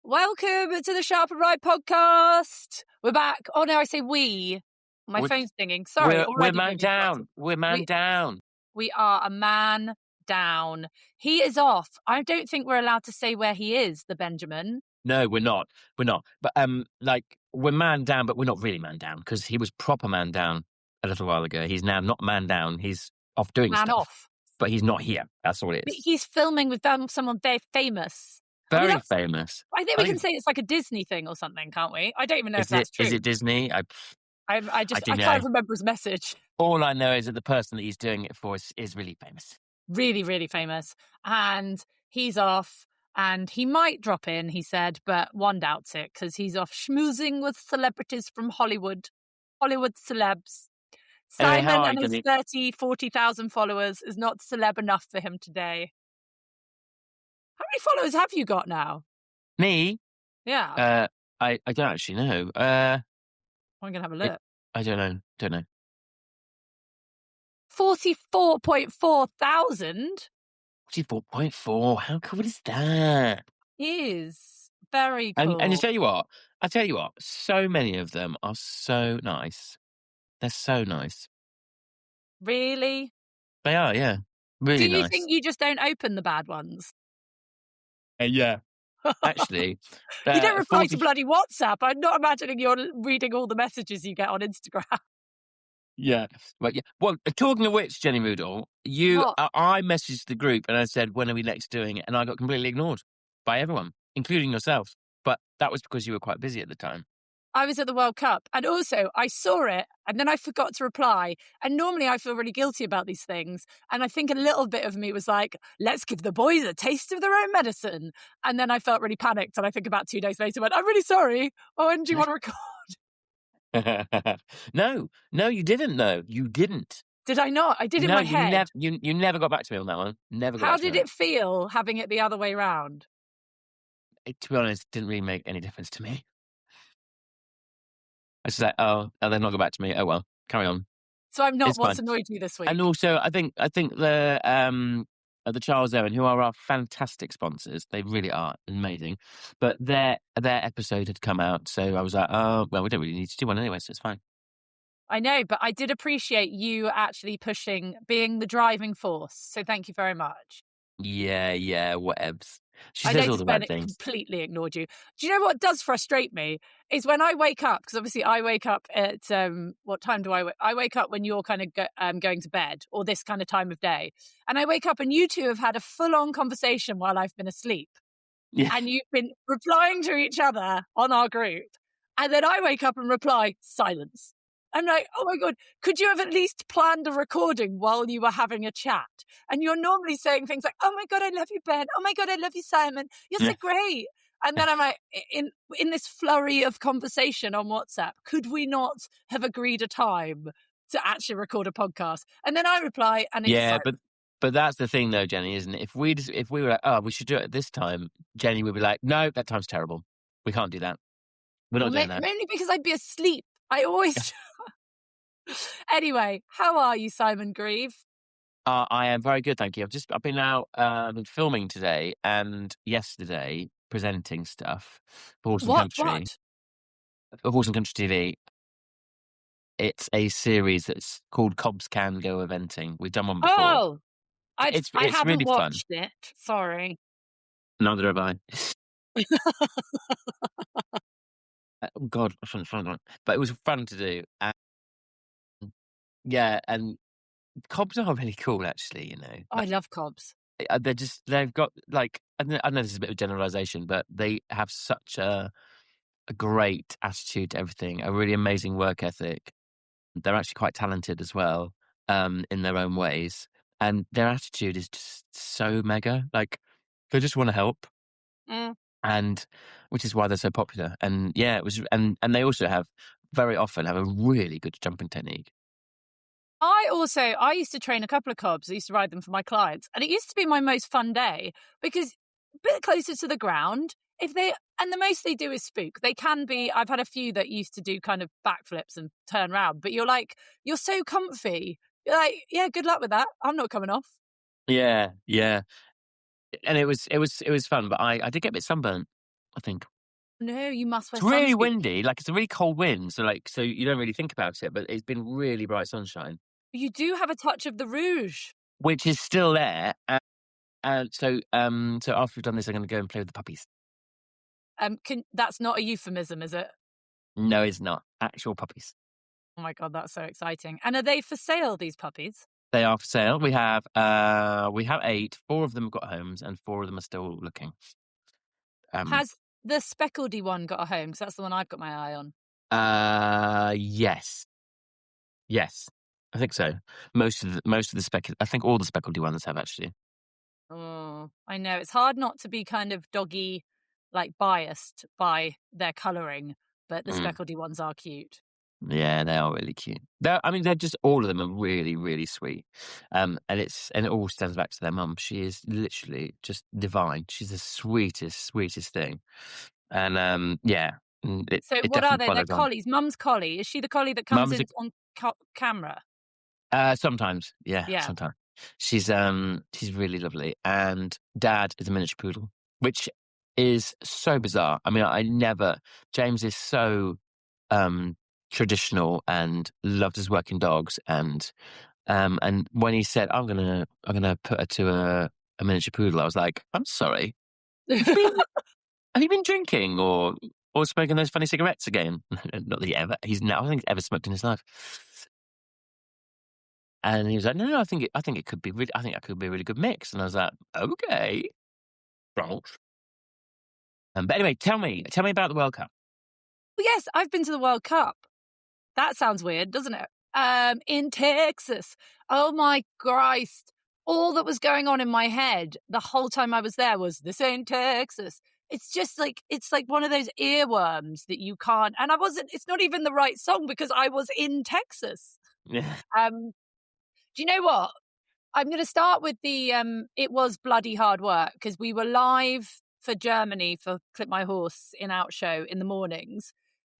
Welcome to the Sharp and Right podcast. We're back. Oh no, I say we. My phone's singing. Sorry. We're man down. We're man down. We are a man down. He is off. I don't think we're allowed to say where he is, the Benjamin. No, we're not. We're not. But we're man down, but we're not really man down because he was proper man down a little while ago. He's now not man down. He's off doing Man stuff. off. But he's not here. That's all it But is. he's filming with someone very famous. Very famous. I think we can say it's like a Disney thing or something, can't we? I don't even know if that's true. Is it Disney? I can't remember his message. All I know is that the person that he's doing it for is really famous. Really, really famous. And he's off and he might drop in, he said, but one doubts it because he's off schmoozing with celebrities from Hollywood celebs. Simon and his 40,000 followers is not celeb enough for him today. How many followers have you got now? Me? Yeah. I don't actually know. I'm going to have a look. I don't know. 44.4 thousand. 44.4. How cool is that? Is very cool. And I tell you what, so many of them are so nice. They're so nice. Really? They are, yeah. Really nice. Do you think you just don't open the bad ones? Yeah. Actually. You don't reply to bloody WhatsApp. I'm not imagining you're reading all the messages you get on Instagram. Yeah. But yeah. Well, talking of which, Jenny Moodle, I messaged the group and I said, when are we next doing it? And I got completely ignored by everyone, including yourself. But that was because you were quite busy at the time. I was at the World Cup and also I saw it and then I forgot to reply. And normally I feel really guilty about these things. And I think a little bit of me was like, let's give the boys a taste of their own medicine. And then I felt really panicked. And I think about 2 days later went, I'm really sorry. Oh, when do you want to record? No, you didn't. No, you didn't. Did I not? I did in my head. You never got back to me on that one. Never got How back to me. did it feel having it the other way round? To be honest, it didn't really make any difference to me. I was like, oh, they're not got back to me. Oh well, carry on. So I'm not It's what's fine. annoyed you this week. And also, I think the Charles Owen, who are our fantastic sponsors, they really are amazing. But their episode had come out, so I was like, oh well, we don't really need to do one anyway, so it's fine. I know, but I did appreciate you actually being the driving force. So thank you very much. Yeah, whatevs. She says all the right things. Completely ignored you. Do you know what does frustrate me? Is when I wake up, because obviously I wake up at, what time do I wake? I wake up when you're kind of going to bed or this kind of time of day. And I wake up and you two have had a full-on conversation while I've been asleep. Yeah. And you've been replying to each other on our group. And then I wake up and reply, silence. I'm like, oh my God, could you have at least planned a recording while you were having a chat? And you're normally saying things like, oh my God, I love you, Ben. Oh my God, I love you, Simon. You're so great. And then I'm like, in this flurry of conversation on WhatsApp, could we not have agreed a time to actually record a podcast? And then I reply and it's silent. But that's the thing though, Jenny, isn't it? If we were like, oh, we should do it at this time, Jenny would be like, no, that time's terrible. We can't do that. We're not doing that. Mainly because I'd be asleep. I always... Anyway, how are you, Simon Grieve? I am very good, thank you. I've been out filming today and yesterday presenting stuff for Horse and Country. For Horse and Country TV. It's a series that's called Cobbs Can Go Eventing. We've done one before. Oh, I haven't really watched fun. it. Sorry. Neither have I. Oh God, fun. But it was fun to do. Yeah, and Cobbs are really cool, actually, you know. I love Cobbs. They've got, like, I know this is a bit of a generalisation, but they have such a great attitude to everything, a really amazing work ethic. They're actually quite talented as well, in their own ways. And their attitude is just so mega. Like, they just want to help. And which is why they're so popular. And yeah, it was, and they also very often have a really good jumping technique. I used to train a couple of Cobbs. I used to ride them for my clients. And it used to be my most fun day because a bit closer to the ground. And the most they do is spook. They can be, I've had a few that used to do kind of backflips and turn around, but you're so comfy. You're like, yeah, good luck with that. I'm not coming off. Yeah. And it was fun, but I did get a bit sunburnt, I think. No, you must wear It's really sunscreen. windy, like, it's a really cold wind, so you don't really think about it, but it's been really bright sunshine, You do have a touch of the rouge. which is still there, so after we've done this, I'm gonna go and play with the puppies. That's not a euphemism, is it? No, it's not. Actual puppies. Oh my God, that's so exciting. And are they for sale, these puppies? They are for sale. We have 8, 4 of them have got homes, and 4 of them are still looking. Has the speckledy one got a home? Because that's the one I've got my eye on. Yes. Yes. I think so. Most of the I think all the speckledy ones have, actually. Oh, I know. It's hard not to be kind of doggy, like biased by their colouring, but the Mm. speckledy ones are cute. Yeah, they are really cute. They're just all of them are really, really sweet. And it all stems back to their mum. She is literally just divine. She's the sweetest thing. And yeah, So it what are definitely they? They're follows on. collies. Mum's collie. Is she the collie that comes Mum's in on camera? sometimes, yeah, Yeah. sometimes. She's really lovely. And dad is a miniature poodle, which is so bizarre. I mean, James is so traditional and loves his working dogs, and when he said I'm gonna put her to a miniature poodle, I was like, I'm sorry, have you been have you been drinking or smoking those funny cigarettes again? Not that I don't think he's ever smoked in his life. And he was like, no, I think it could be really, I think that could be a really good mix. And I was like, okay, right. But anyway, tell me about the World Cup. Yes, I've been to the World Cup. That sounds weird, doesn't it? In Texas. Oh my Christ. All that was going on in my head the whole time I was there was, this ain't Texas. It's like one of those earworms that you can't, and it's not even the right song because I was in Texas. Yeah, Do you know what? I'm going to start with it was bloody hard work because we were live for Germany for Clip My Horse in Outshow in the mornings,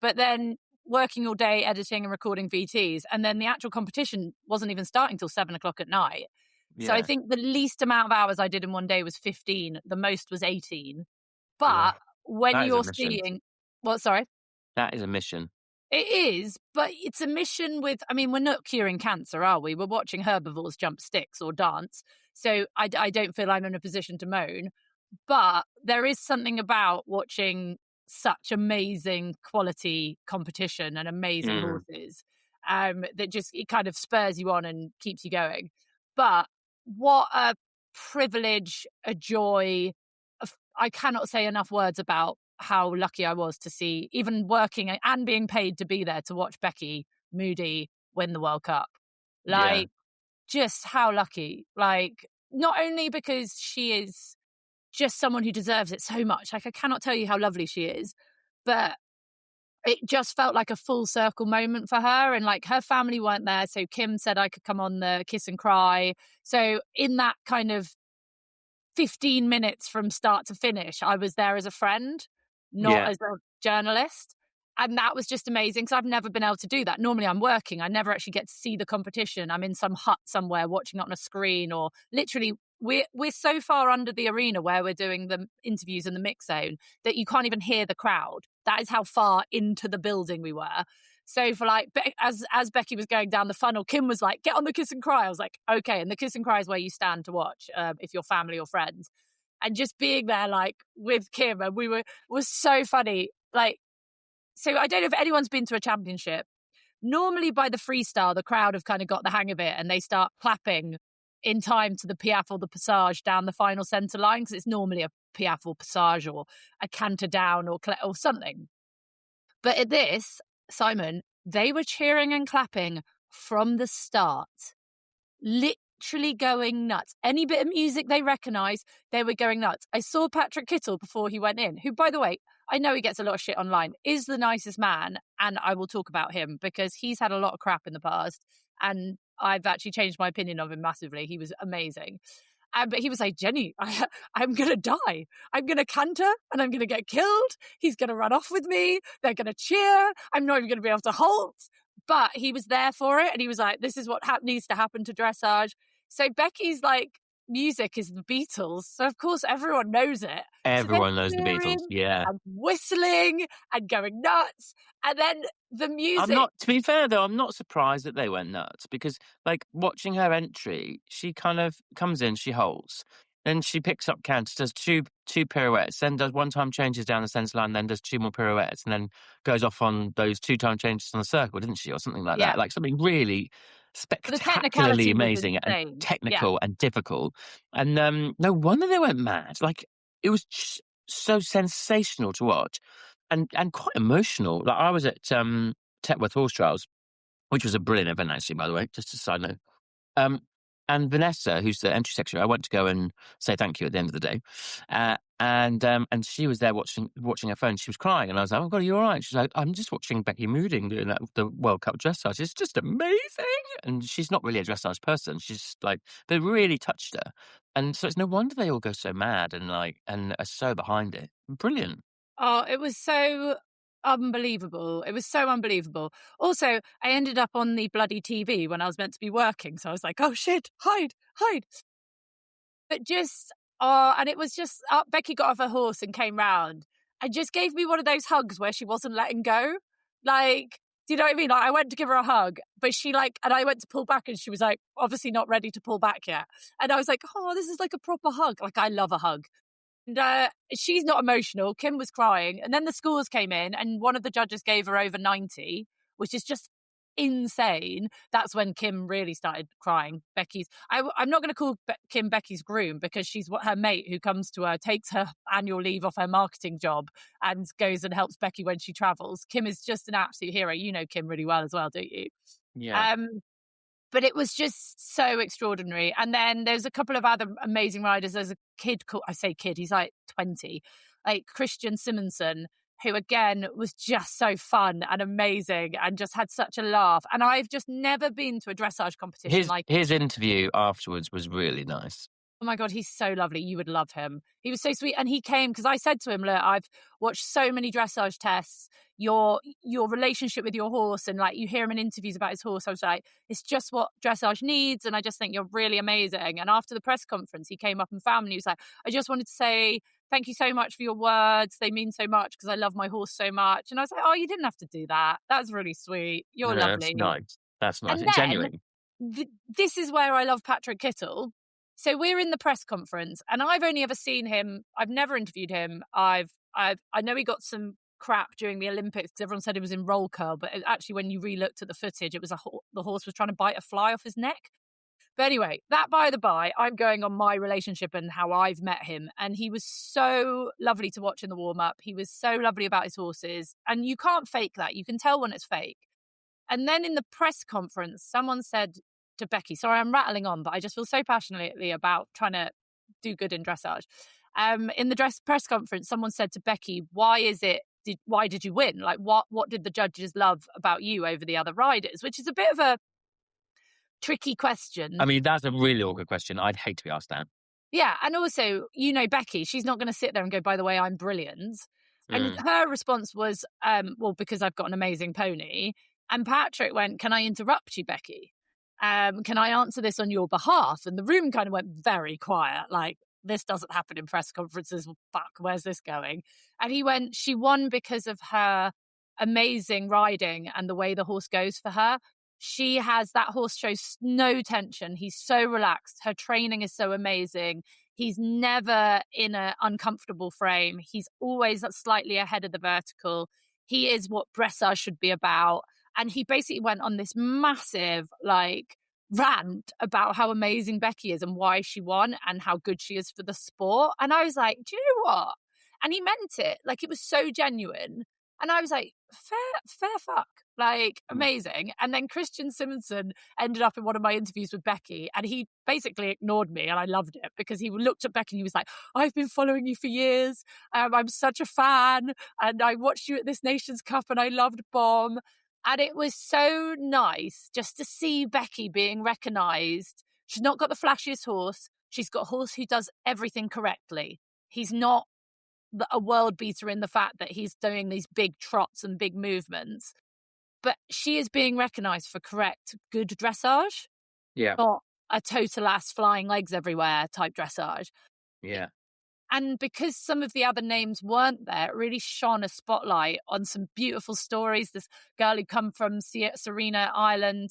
but then working all day editing and recording VTs. And then the actual competition wasn't even starting till 7 o'clock at night. So I yeah, think the least amount of hours I did in one day was 15. The most was 18. yeah. But when That is a you're mission. seeing, what, sorry? That is a mission. It is, but it's a mission with, I mean, we're not curing cancer, are we? We're watching herbivores jump sticks or dance. So I don't feel I'm in a position to moan. But there is something about watching such amazing quality competition and amazing Mm, horses that just, it kind of spurs you on and keeps you going. But what a privilege, a joy. I cannot say enough words about how lucky I was to see, even working and being paid to be there to watch Becky Moody win the World Cup. yeah, Like, just how lucky. Like, not only because she is just someone who deserves it so much. Like, I cannot tell you how lovely she is, but it just felt like a full circle moment for her. And like, her family weren't there. So Kim said I could come on the kiss and cry. So in that kind of 15 minutes from start to finish, I was there as a friend, not yeah, as a journalist. And that was just amazing because I've never been able to do that. Normally I'm working. I never actually get to see the competition. I'm in some hut somewhere watching it on a screen, or literally we're so far under the arena where we're doing the interviews in the mix zone that you can't even hear the crowd. That is how far into the building we were. So for like, as Becky was going down the funnel, Kim was like, get on the kiss and cry. I was like, okay. And the kiss and cry is where you stand to watch if you're family or friends. And just being there like with Kim, and was so funny. Like, so I don't know if anyone's been to a championship. Normally by the freestyle, the crowd have kind of got the hang of it and they start clapping in time to the piaffe or the passage down the final centre line, because it's normally a piaffe or passage or a canter down or something. But at this, Simon, they were cheering and clapping from the start, literally going nuts. Any bit of music they recognise, they were going nuts. I saw Patrick Kittle before he went in, who, by the way, I know he gets a lot of shit online, is the nicest man, and I will talk about him because he's had a lot of crap in the past, and I've actually changed my opinion of him massively. He was amazing. But he was like, Jenny, I'm going to die. I'm going to canter and I'm going to get killed. He's going to run off with me. They're going to cheer. I'm not even going to be able to halt. But he was there for it. And he was like, this is what needs to happen to dressage. So Becky's like music is the Beatles. So, of course, everyone knows it. Everyone So knows the Beatles. cheering Yeah. and whistling and going nuts. And then the music. To be fair though, I'm not surprised that they went nuts because, like, watching her entry, she kind of comes in, she holds, then she picks up canter, does two pirouettes, then does one time changes down the centre line, then does two more pirouettes, and then goes off on those 2 time changes on the circle, didn't she, or something like Yeah. that? Like something really The spectacularly technicality was amazing and insane. Yeah. technical and difficult. And no wonder they went mad. Like it was just so sensational to watch, and quite emotional. Like I was at Tetworth Horse Trials, which was a brilliant event, actually, by the way, just a side note. Um, and Vanessa, who's the entry secretary, I went to go and say thank you at the end of the day. And she was there watching her phone. She was crying, and I was like, "Oh God, are you all right?" She's like, "I'm just watching Becky Moody doing that, the World Cup dressage. It's just amazing." And she's not really a dressage person. She's just like, they really touched her, and so it's no wonder they all go so mad and are so behind it. Brilliant. Oh, it was so unbelievable. It was so unbelievable. Also, I ended up on the bloody TV when I was meant to be working. So I was like, oh shit, hide. But just, and it was just, Becky got off her horse and came round and just gave me one of those hugs where she wasn't letting go. Like, do you know what I mean? Like, I went to give her a hug, but and I went to pull back and she was like, obviously not ready to pull back yet. And I was like, oh, this is like a proper hug. Like, I love a hug. And she's not emotional. Kim was crying. And then the scores came in and one of the judges gave her over 90, which is just insane. That's when Kim really started crying. I'm not going to call Kim Becky's groom because she's her mate who comes to her, takes her annual leave off her marketing job and goes and helps Becky when she travels. Kim is just an absolute hero. You know Kim really well as well, don't you? Yeah. But it was just so extraordinary. And then there's a couple of other amazing riders. There's a kid called, I say kid, he's like 20, like Christian Simonson, who again was just so fun and amazing and just had such a laugh. And I've just never been to a dressage competition his interview afterwards was really nice. Oh my God, he's so lovely. You would love him. He was so sweet. And he came because I said to him, look, I've watched so many dressage tests, your relationship with your horse, and like you hear him in interviews about his horse. I was like, it's just what dressage needs. And I just think you're really amazing. And after the press conference, he came up and found me. He was like, I just wanted to say thank you so much for your words. They mean so much because I love my horse so much. And I was like, oh, you didn't have to do that. That's really sweet. You're lovely. That's nice. That's nice. And Genuine. This is where I love Patrick Kittle. So we're in the press conference and I've only ever seen him. I've never interviewed him. I know he got some crap during the Olympics because everyone said he was in roll curl, but actually when you re-looked at the footage, it was the horse was trying to bite a fly off his neck. But anyway, that by the by, I'm going on my relationship and how I've met him. And he was so lovely to watch in the warm-up. He was so lovely about his horses. And you can't fake that. You can tell when it's fake. And then in the press conference, someone said to Becky, sorry, I'm rattling on, but I just feel so passionately about trying to do good in dressage. In the press conference, someone said to Becky, why did you win? Like, what did the judges love about you over the other riders? Which is a bit of a tricky question. I mean, that's a really awkward question. I'd hate to be asked that. Yeah. And also, Becky, she's not going to sit there and go, by the way, I'm brilliant. And her response was, well, because I've got an amazing pony. And Patrick went, can I interrupt you, Becky? Can I answer this on your behalf? And the room kind of went very quiet, like, this doesn't happen in press conferences. Fuck, where's this going? And he went, she won because of her amazing riding and the way the horse goes for her. That horse shows no tension. He's so relaxed. Her training is so amazing. He's never in an uncomfortable frame. He's always slightly ahead of the vertical. He is what dressage should be about. And he basically went on this massive, rant about how amazing Becky is and why she won and how good she is for the sport. And I was like, do you know what? And he meant it. Like, it was so genuine. And I was like, fair fuck. Like, amazing. And then Christian Simonson ended up in one of my interviews with Becky and he basically ignored me and I loved it because he looked at Becky and he was like, I've been following you for years. I'm such a fan and I watched you at this Nations Cup and I loved Bomb. And it was so nice just to see Becky being recognised. She's not got the flashiest horse. She's got a horse who does everything correctly. He's not a world beater in the fact that he's doing these big trots and big movements. But she is being recognised for correct, good dressage. Yeah. Not a total ass flying legs everywhere type dressage. Yeah. And because some of the other names weren't there, it really shone a spotlight on some beautiful stories. This girl who come from Serena Island,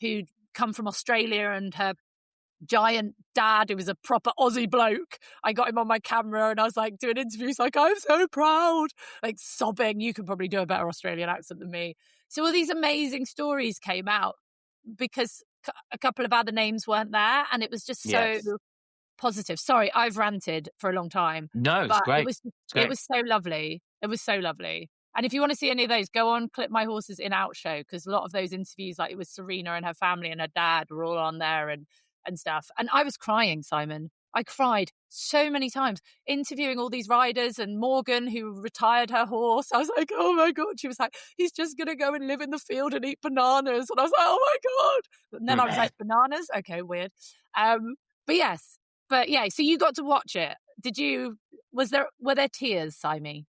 who'd come from Australia, and her giant dad, who was a proper Aussie bloke. I got him on my camera and I was like doing interviews like, I'm so proud, like sobbing. You could probably do a better Australian accent than me. So all these amazing stories came out because a couple of other names weren't there, and it was just so Yes. positive. Sorry, I've ranted for a long time, No, it's but great. It's it great. was so lovely. It was so lovely. And if you want to see any of those, go on Clip My Horses In Out show, because a lot of those interviews, like it was Serena and her family and her dad, were all on there and stuff. And I was crying, Simon. I cried so many times interviewing all these riders, and Morgan, who retired her horse. I was like, oh my God. She was like, he's just going to go and live in the field and eat bananas. And I was like, oh my God. And then I was like, bananas? Okay, weird. But yes. But yeah, so you got to watch it. Were there tears, Simon?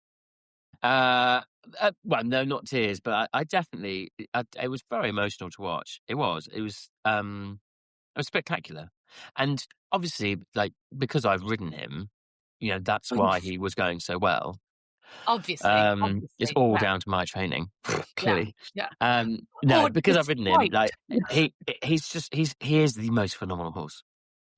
Well, no, not tears, but I definitely, it was very emotional to watch. It was spectacular. And obviously, like, because I've ridden him, that's Oh, why yes. he was going so well. Obviously. It's all Yeah. down to my training, Yeah. clearly. Yeah. No, Or because I've ridden him, despite. like, he is the most phenomenal horse.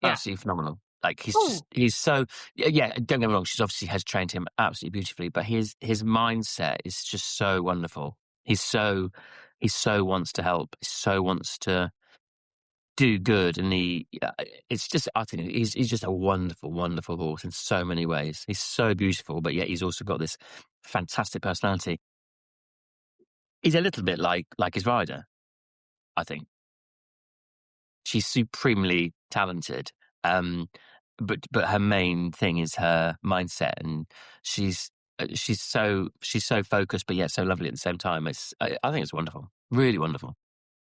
Yeah. Absolutely phenomenal. Like, Oh, he's so, yeah, don't get me wrong, she's obviously has trained him absolutely beautifully, but his mindset is just so wonderful. He so wants to help, he so wants to do good, and it's just, I think he's just a wonderful, wonderful horse in so many ways. He's so beautiful, but yet he's also got this fantastic personality. He's a little bit like his rider, I think. She's supremely talented, but her main thing is her mindset, and she's so focused, but yet so lovely at the same time. I think it's wonderful, really wonderful.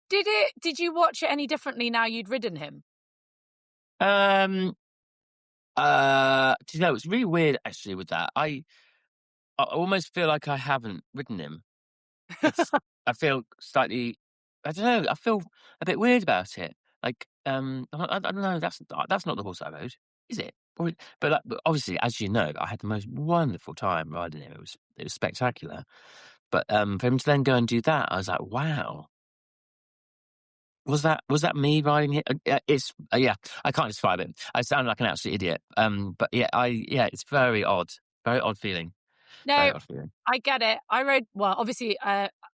did you watch it any differently now you'd ridden him? Um, do you know, it's really weird actually with that. I almost feel like I haven't ridden him. I feel slightly, I don't know, I feel a bit weird about it. Like, I don't know, that's not the horse I rode, is it? But obviously, as you know, I had the most wonderful time riding him. It was spectacular. But for him to then go and do that, I was like, wow. Was that me riding it? Yeah, I can't describe it. I sound like an absolute idiot. But yeah, it's very odd feeling, very No, odd feeling. I get it. I rode, well, obviously,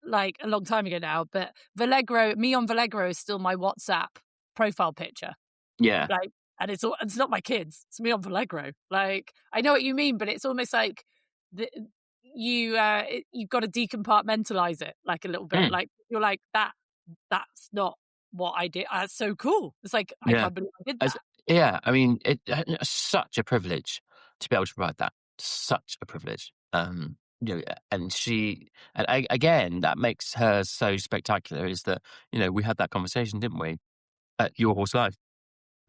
like a long time ago now, but me on Vallegro is still my WhatsApp profile picture. Yeah. Like, and it's not my kids. It's me on Vallegro. Like, I know what you mean, but it's almost like the, you've got to decompartmentalize it like a little bit. Mm, Like you're like that's not what I did. That's so cool. It's like I yeah. can't believe I did As that. Yeah, I mean, such a privilege to be able to ride that. Such a privilege. And again, that makes her so spectacular. Is that we had that conversation, didn't we, at Your Horse Live,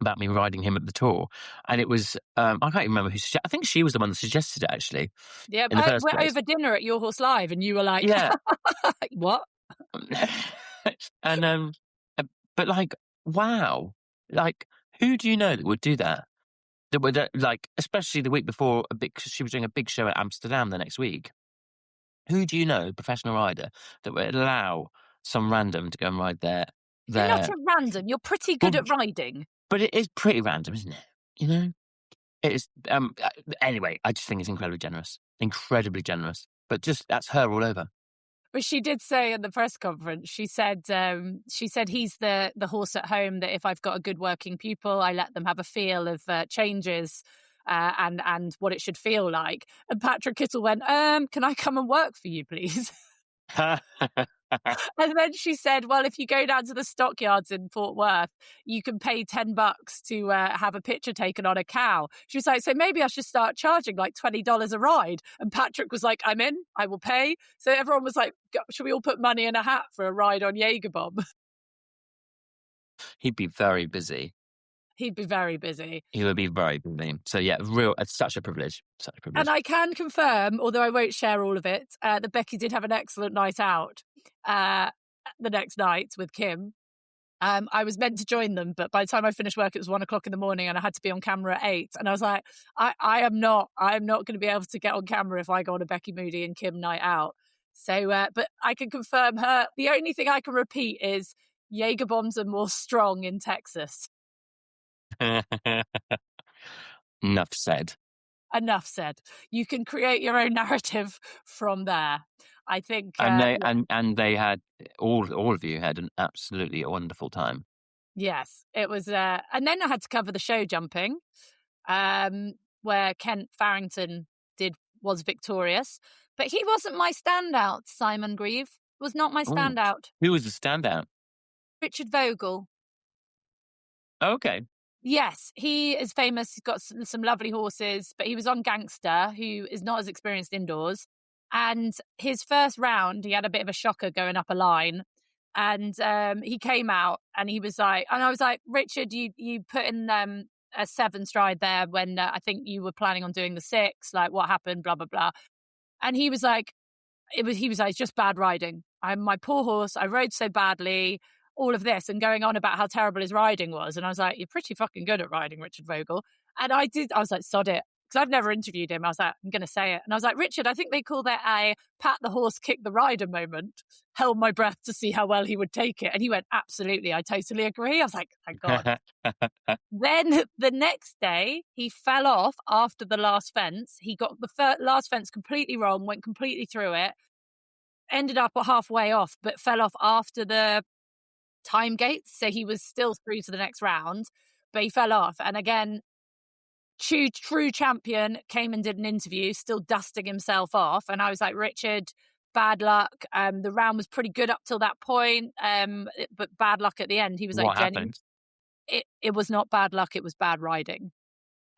about me riding him at the tour, and it was I can't even remember who. I think she was the one that suggested it actually Yeah, in the but first we're place. over dinner at Your Horse Live, and you were like, Yeah, "What?" and but like, wow, like, who do you know that would do that? That would, like, especially the week before cause she was doing a big show at Amsterdam the next week. Who do you know, professional rider, that would allow some random to go and ride You're not their a random. You're pretty good well, at riding. but it is pretty random, isn't it? You know? It is, anyway, I just think it's incredibly generous, but just that's her all over. But she did say in the press conference, she said he's the horse at home that if I've got a good working pupil, I let them have a feel of changes and what it should feel like. And Patrick Kittle went, can I come and work for you, please? And then she said, well, if you go down to the stockyards in Fort Worth, you can pay $10 to have a picture taken on a cow. She was like, so maybe I should start charging like $20 a ride. And Patrick was like, I'm in, I will pay. So everyone was like, should we all put money in a hat for a ride on Jaeger Bomb? He'd be very busy. He'd be very busy. He would be very busy. So yeah, it's such a privilege. Such a privilege. And I can confirm, although I won't share all of it, that Becky did have an excellent night out the next night with Kim. I was meant to join them, but by the time I finished work, it was 1:00 in the morning and I had to be on camera at 8. And I was like, I am not going to be able to get on camera if I go on a Becky Moody and Kim night out. So, but I can confirm the only thing I can repeat is Jaeger bombs are more strong in Texas. Enough said. Enough said. You can create your own narrative from there. I think, And they had all of you had an absolutely wonderful time. yes, it was. And then I had to cover the show jumping, where Kent Farrington was victorious, but he wasn't my standout. Simon Grieve was not my Ooh. standout. Who was the standout? Richard Vogel. Okay. Yes, he is famous. He's got some lovely horses, but he was on Gangster, who is not as experienced indoors. And his first round, he had a bit of a shocker going up a line. And he came out and he was like, and I was like, Richard, you put in a 7 stride there when I think you were planning on doing the 6. Like, what happened? Blah, blah, blah. And he was like, he was like, it's just bad riding. I'm my poor horse. I rode so badly, all of this, and going on about how terrible his riding was. And I was like, you're pretty fucking good at riding, Richard Vogel. And I was like, sod it. Because I've never interviewed him. I was like, I'm going to say it. And I was like, Richard, I think they call that a pat the horse, kick the rider moment. Held my breath to see how well he would take it. And he went, absolutely. I totally agree. I was like, thank God. Then the next day, he fell off after the last fence. He got the last fence completely wrong, went completely through it, ended up halfway off, but fell off after the time gates. So he was still through to the next round, but he fell off. And again, true champion came and did an interview, still dusting himself off. And I was like, Richard, bad luck. The round was pretty good up till that point, but bad luck at the end. He was like, What Jenny, happened? it was not bad luck, it was bad riding.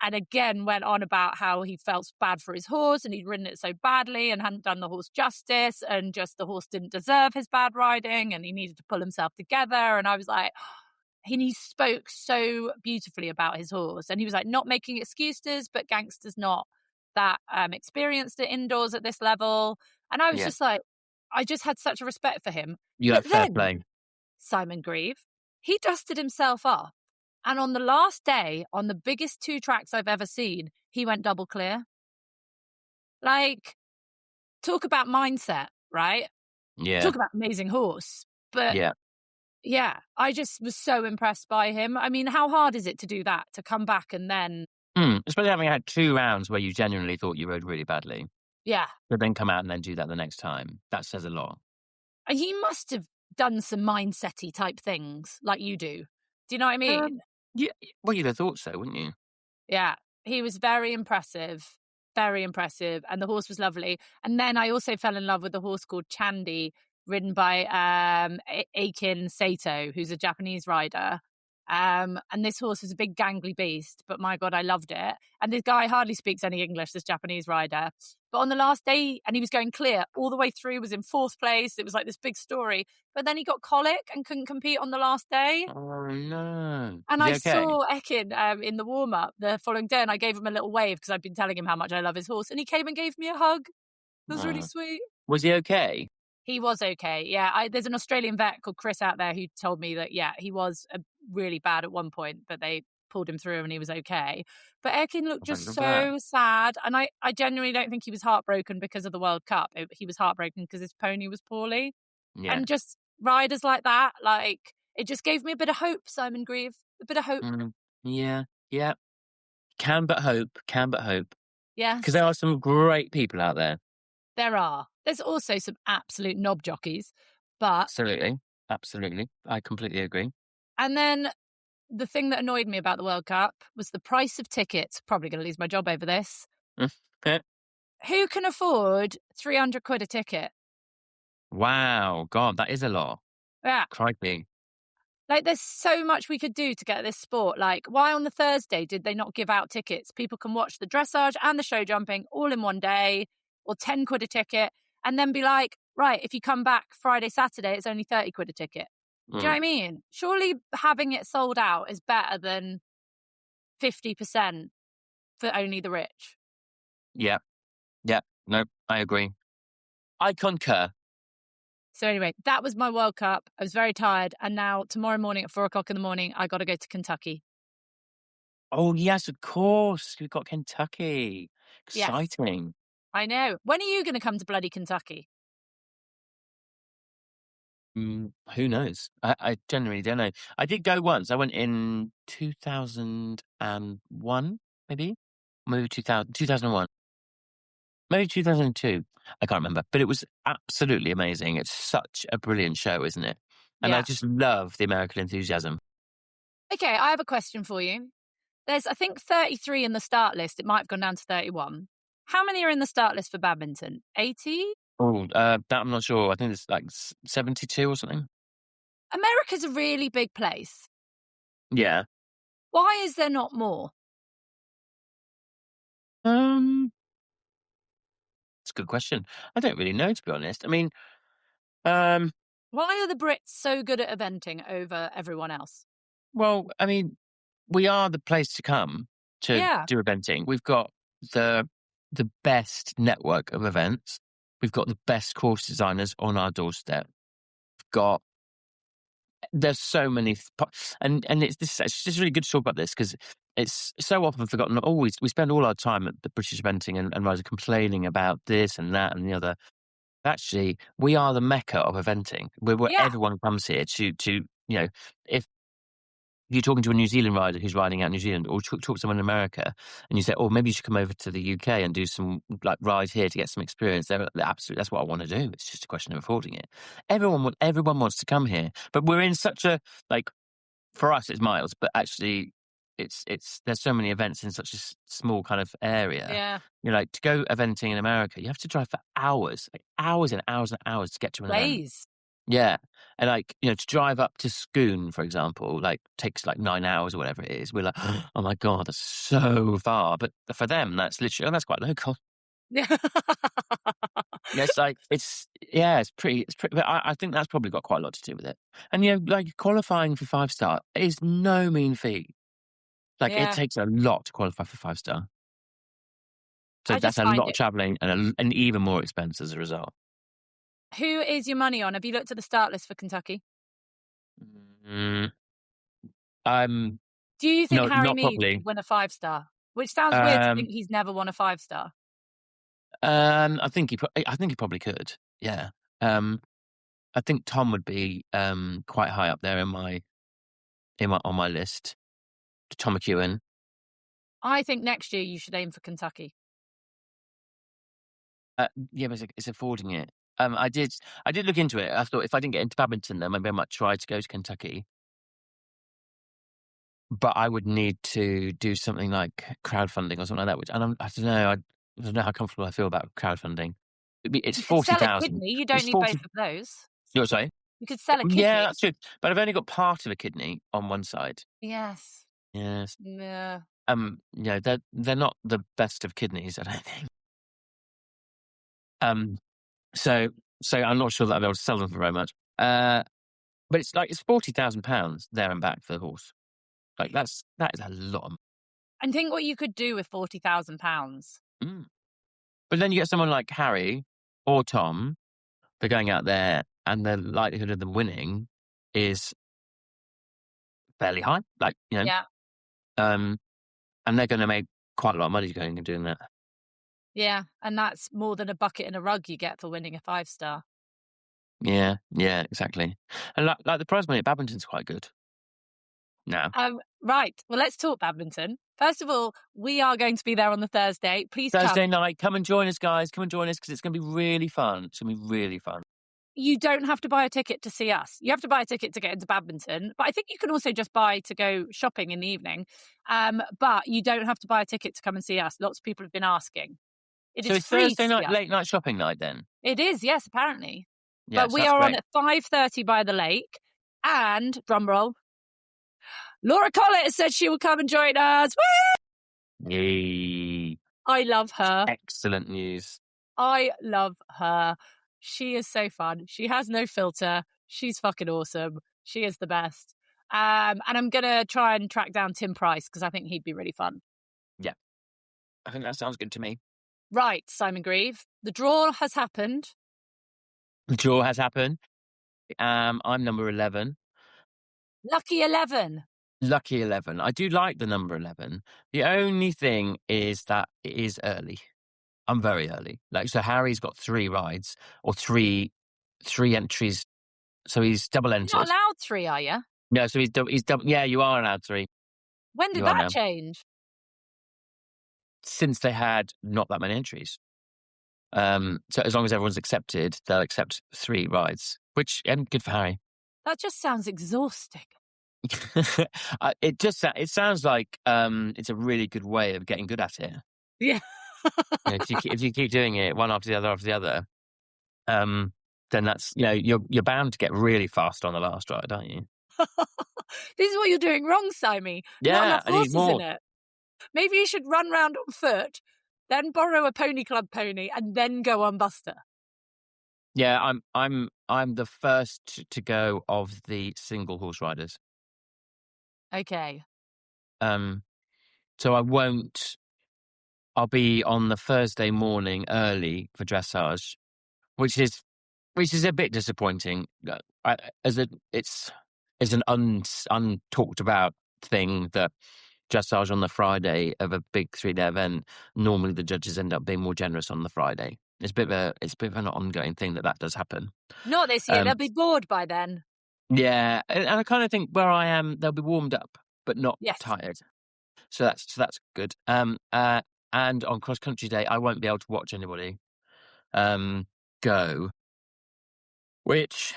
And again, went on about how he felt bad for his horse and he'd ridden it so badly and hadn't done the horse justice, and just the horse didn't deserve his bad riding and he needed to pull himself together. And I was like, he spoke so beautifully about his horse. And he was like, not making excuses, but Gangster's not that experienced at indoors at this level. And I was Yeah. just like, I just had such a respect for him. You But had fair then play. Simon Grieve, he dusted himself off. And on the last day, on the biggest 2 tracks I've ever seen, he went double clear. Like, talk about mindset, right? Yeah. Talk about amazing horse. But yeah, I just was so impressed by him. I mean, how hard is it to do that, to come back and then... Especially having had 2 rounds where you genuinely thought you rode really badly. Yeah. But then come out and then do that the next time. That says a lot. And he must have done some mindset-y type things like you do. Do you know what I mean? Yeah. Well, you'd have thought so, wouldn't you? Yeah. He was very impressive. Very impressive. And the horse was lovely. And then I also fell in love with a horse called Chandy, ridden by Aikin Sato, who's a Japanese rider. And this horse was a big gangly beast, but my God, I loved it. And this guy hardly speaks any English, this Japanese rider. But on the last day, and he was going clear all the way through, was in 4th place. It was like this big story. But then he got colic and couldn't compete on the last day. Oh, no. And Is he okay? saw Ekin in the warm-up the following day, and I gave him a little wave because I'd been telling him how much I love his horse. And he came and gave me a hug. It was really sweet. Was he okay? He was okay, yeah. There's an Australian vet called Chris out there who told me that, yeah, he was really bad at one point, but they pulled him through and he was okay. But Ekin looked just so sad. And I genuinely don't think he was heartbroken because of the World Cup. He was heartbroken because his pony was poorly. Yeah. And just riders like that, like, it just gave me a bit of hope, Simon Grieve. A bit of hope. Yeah. Can but hope. Yes. Because there are some great people out there. There are. There's also some absolute knob jockeys, but... Absolutely. I completely agree. And then the thing that annoyed me about the World Cup was the price of tickets. Probably going to lose my job over this. Who can afford 300 quid a ticket? Wow. God, that is a lot. Yeah. Crikey. Like, there's so much we could do to get this sport. Like, why on the Thursday did they not give out tickets? People can watch the dressage and the show jumping all in one day, or 10 quid a ticket, and then be like, right, if you come back Friday, Saturday, it's only 30 quid a ticket. Do you know what I mean? Surely having it sold out is better than 50% for only the rich. Yeah. No, I agree. I concur. So anyway, that was my World Cup. I was very tired. And now tomorrow morning at 4:00 in the morning, I got to go to Kentucky. Oh, yes, of course. We've got Kentucky. Yes, Exciting. I know. When are you going to come to bloody Kentucky? Who knows? I genuinely don't know. I did go once. I went in 2001, maybe? Maybe 2001. Maybe 2002. I can't remember. But it was absolutely amazing. It's such a brilliant show, isn't it? And I Yeah. just love the American enthusiasm. Okay, I have a question for you. There's, I think, 33 in the start list. It might have gone down to 31. How many are in the start list for badminton? 80? Oh, that I'm not sure. I think it's like 72 or something. America's a really big place. Yeah. Why is there not more? It's a good question. I don't really know, to be honest. I mean, um, Why are the Brits so good at eventing over everyone else? well, I mean, we are the place to come to Yeah. do eventing. We've got the best network of events. We've got the best course designers on our doorstep. We've got there's so many, and it's just really good to talk about this because it's so often forgotten. Always we spend all our time at the British eventing and rather complaining about this and that and the other. Actually, we are the mecca of eventing. We're where Yeah. everyone comes here to if you're talking to a New Zealand rider who's riding out New Zealand, or talk to someone in America, and you say, "Oh, maybe you should come over to the UK and do some like ride here to get some experience." They're absolutely, that's what I want to do. It's just a question of affording it. Everyone wants to come here, but we're in such a like for us it's miles, but actually it's there's so many events in such a small kind of area. Yeah. You're like to go eventing in America, you have to drive for hours, like hours and hours and hours to get to an event. Days. Yeah. And like, to drive up to Scone, for example, like takes like 9 hours or whatever it is. We're like, oh my God, that's so far. But for them, that's literally, oh, that's quite local. Yeah. Yeah, it's pretty, but I think that's probably got quite a lot to do with it. And, like qualifying for 5-star is no mean feat. Like it Yeah. takes a lot to qualify for 5-star. So I that's just a find lot of it. traveling and even more expense as a result. Who is your money on? Have you looked at the start list for Kentucky? Mm, I'm Do you think no, Harry not Mead probably. could win a 5-star? Which sounds weird to Um, think he's never won a 5-star. I think I think he probably could. Yeah. Um, I think Tom would be quite high up there in my on my list. Tom McEwen. I think next year you should aim for Kentucky. Yeah, but it's affording it. I did look into it. I thought if I didn't get into badminton, then maybe I might try to go to Kentucky. But I would need to do something like crowdfunding or something like that. Which and I don't know. I don't know how comfortable I feel about crowdfunding. It's You could sell a 40,000. kidney. You don't It's need both 40. of those. You're sorry. You could sell a Yeah, kidney. that's true. But I've only got part of a kidney on one side. Yes. Yes. Yeah. They're not the best of kidneys, I don't think. Um, so I'm not sure that I'll be able to sell them for very much. But it's £40,000 there and back for the horse. Like that is a lot. And think what you could do with £40,000. Mm. But then you get someone like Harry or Tom. They're going out there, and the likelihood of them winning is fairly high. Like Yeah. and they're going to make quite a lot of money going and doing that. Yeah. And that's more than a bucket and a rug you get for winning a 5-star. Yeah, exactly. And like the prize money at badminton's quite good. Now, Right. Well, let's talk badminton. First of all, we are going to be there on the Thursday. Please Thursday come. night, come and join us, guys. Come and join us because it's going to be really fun. It's going to be really fun. You don't have to buy a ticket to see us. You have to buy a ticket to get into badminton. But I think you can also just buy to go shopping in the evening. But you don't have to buy a ticket to come and see us. Lots of people have been asking. It So is it's free Thursday to see night, us. late night shopping night then? It is, yes, apparently. Yes, But we that's are on great. at 5:30 by the lake. And, drum roll, Laura Collett has said she will come and join us. Woo! Yay. I love her. Excellent news. I love her. She is so fun. She has no filter. She's fucking awesome. She is the best. And I'm going to try and track down Tim Price because I think he'd be really fun. Yeah, I think that sounds good to me. Right, Simon Grieve. The draw has happened. The draw has happened. I'm number 11. Lucky 11. Lucky 11. I do like the number 11. The only thing is that it is early. I'm very early. Like, so Harry's got 3 rides or three entries, so he's double You're not entered. allowed 3, are you? No, so he's double. Yeah, you are allowed 3. When did You are that now. change? Since they had not that many entries. So as long as everyone's accepted, they'll accept 3 rides, which and good for Harry. That just sounds exhausting. It sounds like it's a really good way of getting good at it. Yeah. You know, if you keep doing it one after the other, then that's, you know, you're bound to get really fast on the last ride, aren't you? This is what you're doing wrong, Simey. Not Yeah, enough I need horses in more. it. Maybe you should run round on foot, then borrow a pony club pony, and then go on Buster. Yeah, I'm the first to go of the single horse riders. Okay. So I'll be on the Thursday morning early for dressage, which is a bit disappointing. It's an untalked about thing that dressage on the Friday of a big 3-day event. Normally, the judges end up being more generous on the Friday. It's a bit of an ongoing thing that does happen. Not this year. They'll be bored by then. Yeah, and I kind of think where I am, they'll be warmed up but not Yes. tired. So that's good. And on cross country day, I won't be able to watch anybody go, which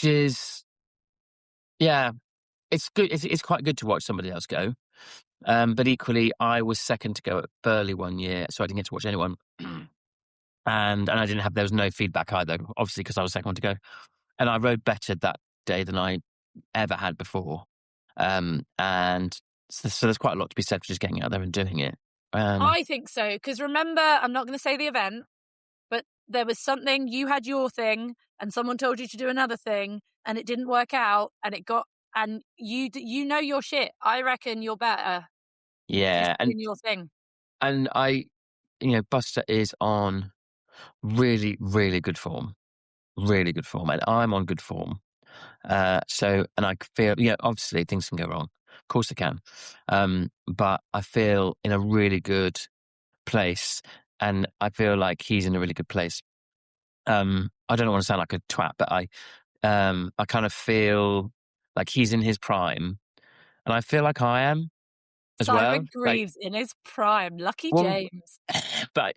is, yeah, it's good. It's quite good to watch somebody else go. But equally, I was second to go at Burley one year, so I didn't get to watch anyone. And I didn't have, there was no feedback either, obviously, because I was second one to go. And I rode better that day than I ever had before. And so there's quite a lot to be said for just getting out there and doing it. I think so, because remember, I'm not going to say the event, but there was something, you had your thing, and someone told you to do another thing, and it didn't work out, and and you know your shit. I reckon you're better. Yeah, just doing your thing. And Buster is on really, really good form. Really good form. And I'm on good form. And I feel, obviously things can go wrong. Of course they can. But I feel in a really good place. And I feel like he's in a really good place. I don't want to sound like a twat, but I kind of feel like he's in his prime. And I feel like I am as Simon well. Greaves in his prime. Lucky Well, James. but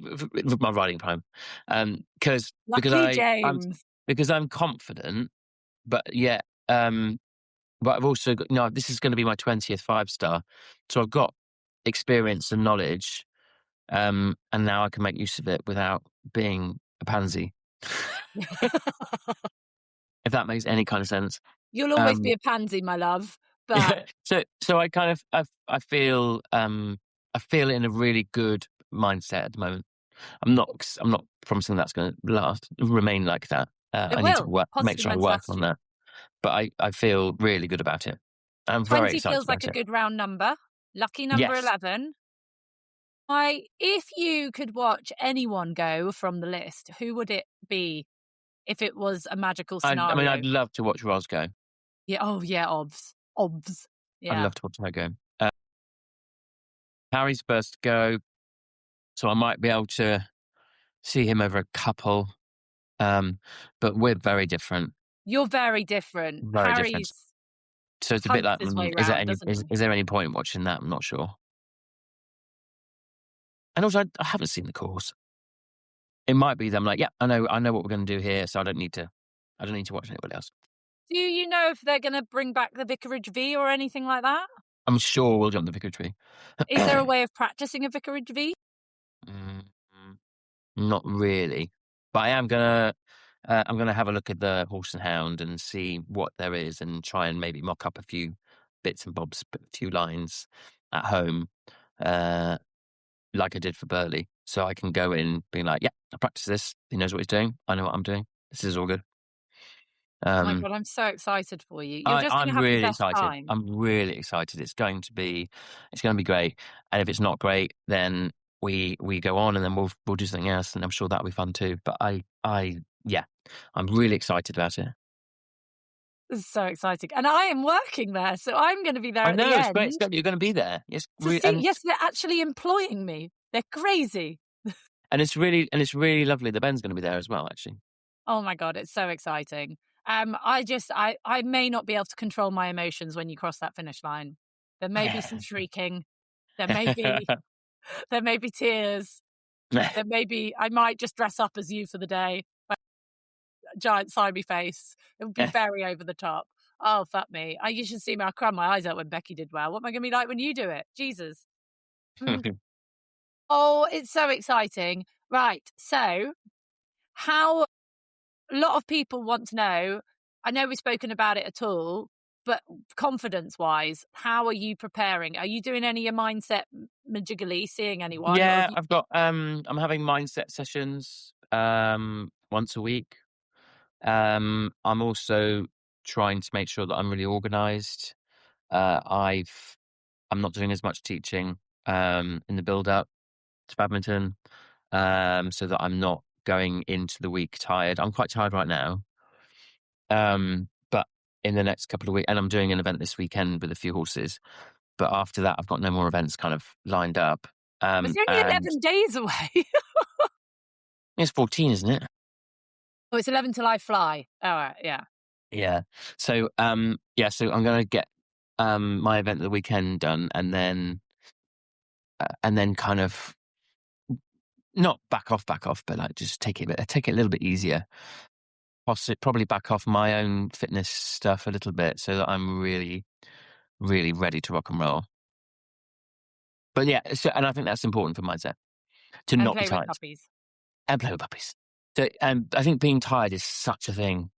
with my riding prime, because James. I'm confident, but yeah, but I've also got, this is going to be my 20th 5-star, so I've got experience and knowledge, and now I can make use of it without being a pansy. If that makes any kind of sense. You'll always be a pansy, my love. But so I kind of I feel in a really good mindset at the moment. I'm not promising that's going to remain like that. I need to make sure I work on that. But I feel really good about it. I'm very 20 excited feels like a good round number. Lucky number 11. If you could watch anyone go from the list, who would it be if it was a magical scenario? I'd love to watch Ros go. Yeah. Oh, yeah. Obs. Yeah. I'd love to watch her go. Harry's first to go, so I might be able to see him over a couple. But we're very different. You're very different. Very different. So it's a bit like, is there any point in watching that? I'm not sure. And also, I haven't seen the course. It might be them like, yeah, I know what we're going to do here, so I don't need to watch anybody else. Do you know if they're going to bring back the Vicarage V or anything like that? I'm sure we'll jump the Vicarage V. Is there a way of practicing a Vicarage V? Not really, but I am gonna. I'm going to have a look at the Horse and Hound and see what there is and try and maybe mock up a few bits and bobs, a few lines at home, like I did for Burley. So I can go in being like, yeah, I practice this. He knows what he's doing. I know what I'm doing. This is all good. Oh my God, I'm so excited for you. You're just going to have really the best excited. time. I'm really excited. It's going to be great. And if it's not great, then we go on, and then we'll do something else, and I'm sure that'll be fun too. But yeah, I'm really excited about it. This is so exciting. And I am working there, so I'm going to be there I at the know, it's great. It's end great you're going to be there. Yes, to see. Yes, they're actually employing me. They're crazy. and it's really lovely. The Ben's going to be there as well, actually. Oh my God, it's so exciting. I may not be able to control my emotions when you cross that finish line. There may be some shrieking. There may be tears. I might just dress up as you for the day. A giant slimy face. It would be very over the top. Oh, fuck me. You should see me. I cried my eyes out when Becky did well. What am I going to be like when you do it? Jesus. Mm. Oh, it's so exciting. Right. So, how a lot of people want to know, I know we've spoken about it at all, but confidence wise, how are you preparing? Are you doing any of your mindset majiggly, seeing anyone? Or Yeah, I've got I'm having mindset sessions once a week. I'm also trying to make sure that I'm really organized. I'm not doing as much teaching in the build up to badminton, so that I'm not going into the week tired. I'm quite tired right now. But in the next couple of weeks, and I'm doing an event this weekend with a few horses, but after that, I've got no more events kind of lined up. it's only And 11 days away. it's 14, isn't it? Oh, it's 11 till I fly. All right. Yeah. Yeah. So, so I'm going to get my event of the weekend done, and then kind of not back off, but like just take it a little bit easier. Probably back off my own fitness stuff a little bit, so that I'm really, really ready to rock and roll. But yeah, and I think that's important for mindset, to And not be play with tired puppies. and play with puppies. So, I think being tired is such a thing.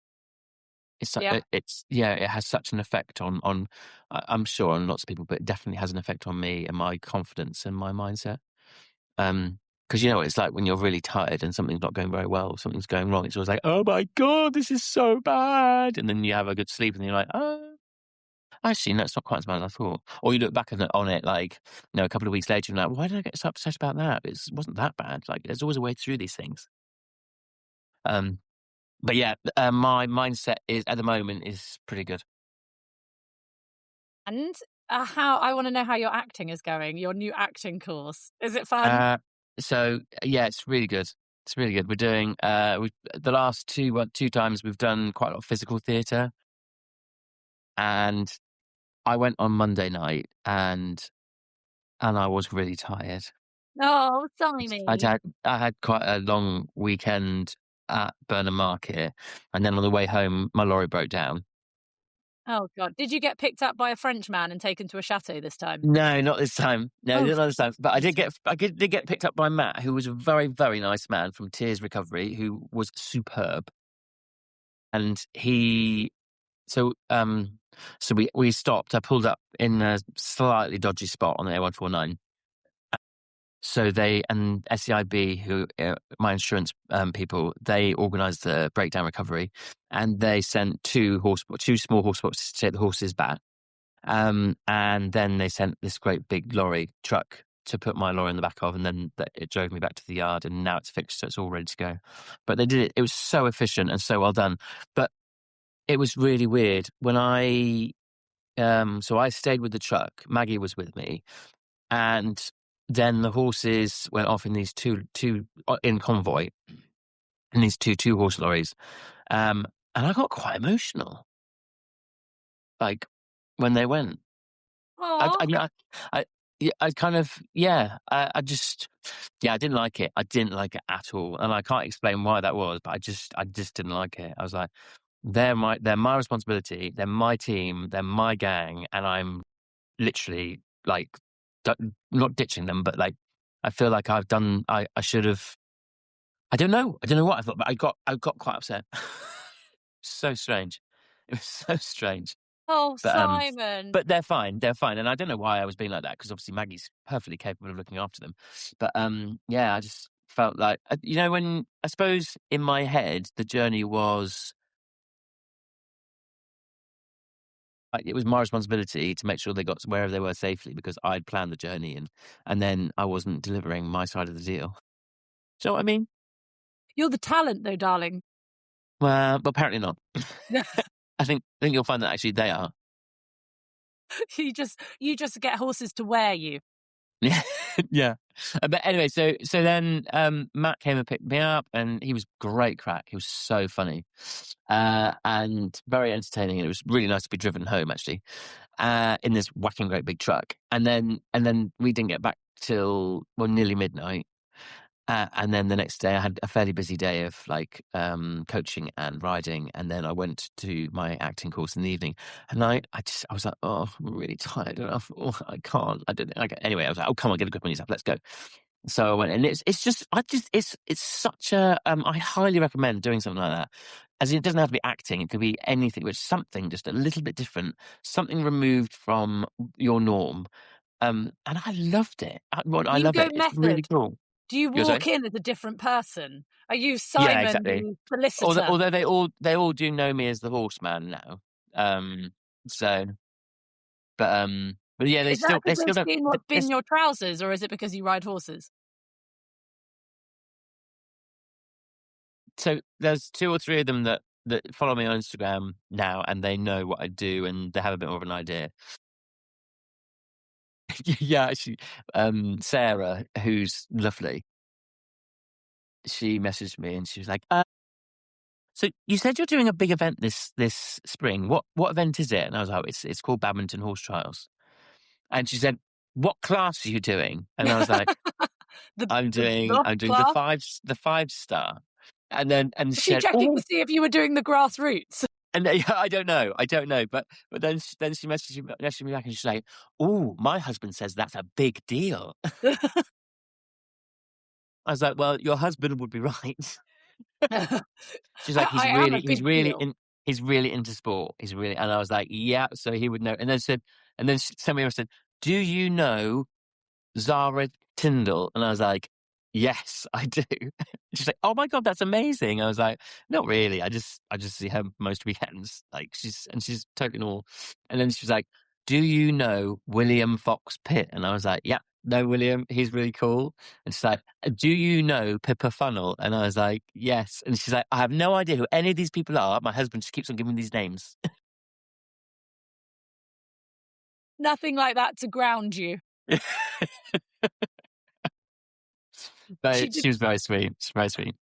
Yeah. It has such an effect on I'm sure on lots of people, but it definitely has an effect on me and my confidence and my mindset. Because you know what it's like when you're really tired and something's not going very well, something's going wrong. It's always like, oh my God, this is so bad. And then you have a good sleep and you're like, oh, actually, no, it's not quite as bad as I thought. Or you look back on it like, a couple of weeks later and you're like, why did I get so upset about that? It wasn't that bad. Like, there's always a way through these things. But yeah, my mindset is at the moment is pretty good. And how I want to know how your acting is going, your new acting course. Is it fun? So yeah, it's really good. It's really good. We're doing the last two times we've done quite a lot of physical theatre, and I went on Monday night and I was really tired. Oh, I'd Simon. had I had quite a long weekend at Burnham Market, and then on the way home, my lorry broke down. Oh, God. Did you get picked up by a French man and taken to a chateau this time? No, not this time. No, Oh, not this time. But I did get picked up by Matt, who was a very, very nice man from Tears Recovery, who was superb. And we stopped. I pulled up in a slightly dodgy spot on the A149. So they and SEIB, who my insurance people, they organised the breakdown recovery, and they sent two small horse boxes to take the horses back. And then they sent this great big lorry truck to put my lorry in the back of, and then it drove me back to the yard, and now it's fixed, so it's all ready to go. But they did it. It was so efficient and so well done. But it was really weird when so I stayed with the truck. Maggie was with me, and then the horses went off in these two in convoy in these two horse lorries, and I got quite emotional, like when they went. I oh, I mean, I yeah, I kind of I just I didn't like it. I didn't like it at all, and I can't explain why that was, but I just didn't like it. I was like, they're my responsibility. They're my team. They're my gang, and I'm literally like not ditching them, but like I feel like I should have. I don't know what I thought, but I got quite upset. So strange. It was so strange. oh, But Simon. but they're fine, and I don't know why I was being like that, because obviously Maggie's perfectly capable of looking after them. But I just felt like when I suppose in my head the journey was it was my responsibility to make sure they got to wherever they were safely because I'd planned the journey and then I wasn't delivering my side of the deal. Do you know what I mean? You're the talent, though, darling. Well, but apparently not. I think you'll find that actually they are. You just get horses to wear you. Yeah, yeah. But anyway, so then Matt came and picked me up, and he was great crack. He was so funny and very entertaining, and it was really nice to be driven home actually in this whacking great big truck. And then we didn't get back till nearly midnight. And then the next day, I had a fairly busy day of like coaching and riding, and then I went to my acting course in the evening. And I was like, oh, I'm really tired, and I can't. I don't. Anyway, I was like, oh, come on, get a grip on yourself, let's go. So I went, and it's such a. I highly recommend doing something like that. As in, it doesn't have to be acting; it could be anything, but something just a little bit different, something removed from your norm. And I loved it. I You love go it. It's really method. cool. Do you You're saying? walk in as a different person? Are you Yeah, Simon, exactly. the solicitor? Although they all do know me as the horseman now. Um, so, but yeah, Is that they because still they've don't. seen what's been your trousers, or is it because you ride horses? So there's 2 or 3 of them that follow me on Instagram now, and they know what I do, and they have a bit more of an idea. Yeah, actually, Sarah, who's lovely, she messaged me and she was like, "So you said you're doing a big event this spring. What event is it?" And I was like, "It's called Badminton Horse Trials." And she said, "What class are you doing?" And I was like, The "I'm doing the the class? 5 star." And Was she she said, checking to "Oh," see if you were doing the grassroots? and I don't know, but then she messaged me back and she's like, "Oh, my husband says that's a big deal." I was like, "Well, your husband would be right." She's like, I am a big deal. he's really into sport. He's really," and I was like, "Yeah," so he would know. And then somebody else said, "Do you know Zara Tyndall?" And I was like, "Yes, I do." She's like, "Oh my God, that's amazing." I was like, "Not really. I just see her most weekends." Like she's totally normal. And then she was like, "Do you know William Fox Pitt?" And I was like, "Yeah, no, William. He's really cool." And she's like, "Do you know Pippa Funnel?" And I was like, "Yes." And she's like, "I have no idea who any of these people are. My husband just keeps on giving me these names." Nothing like that to ground you. She But did. she was very sweet. She's very sweet.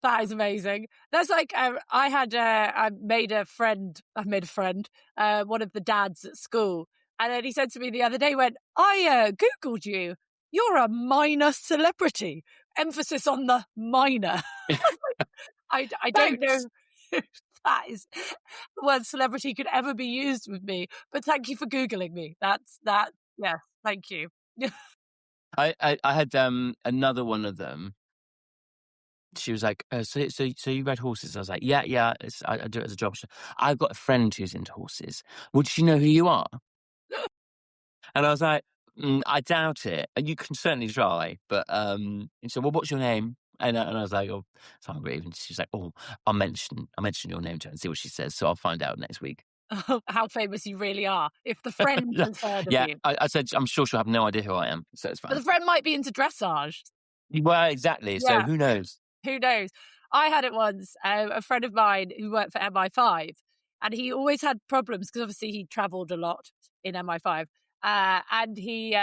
That is amazing. That's like I made a friend. One of the dads at school, and then he said to me the other day, "When I googled you, you're a minor celebrity." Emphasis on the minor. I don't Thanks. know if that is the word celebrity could ever be used with me, but thank you for googling me. That's that. Yes, thank you. I had another one of them. She was like, so you ride horses?" I was like, "Yeah, yeah, I do it as a job." She said, "I've got a friend who's into horses. Would she know who you are?" And I was like, "I doubt it. And you can certainly try." But and so, "Well, what's your name?" And I was like, "Oh, it's Reeve." And she's like, "Oh, I'll mention your name to her and see what she says. So I'll find out next week." How famous you really are if the friend Yeah, has heard of yeah. you. I said, "I'm sure she'll have no idea who I am, so it's But fine." the friend might be into dressage. Well, exactly. So Yeah, who knows? who knows? I had it once, a friend of mine who worked for MI5, and he always had problems because obviously he travelled a lot in MI5. And he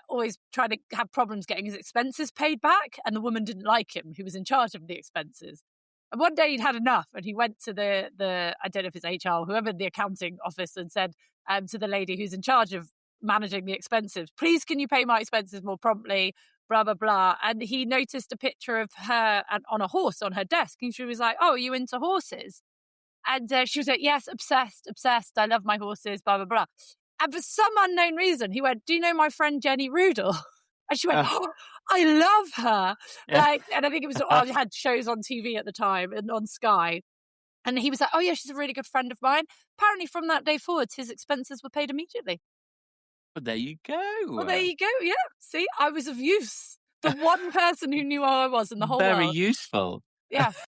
always tried to have problems getting his expenses paid back, and the woman didn't like him who was in charge of the expenses. And one day he'd had enough, and he went to the I don't know if it's HR or whoever in the accounting office, and said to the lady who's in charge of managing the expenses, "Please, can you pay my expenses more promptly?" Blah blah blah. And he noticed a picture of her on a horse on her desk, and she was like, "Oh, are you into horses?" And she was like, "Yes, obsessed, obsessed. I love my horses." Blah blah blah. And for some unknown reason, he went, "Do you know my friend Jenny Rudel?" And she went, Uh, "Oh, I love her." yeah. And I think it was I had shows on TV at the time and on Sky. And he was like, "Oh yeah, she's a really good friend of mine." Apparently, from that day forwards, his expenses were paid immediately. Well, there you Well, there go. you go. Yeah, see, I was of use. The one person who knew who I was in the whole Very world. useful. Yes.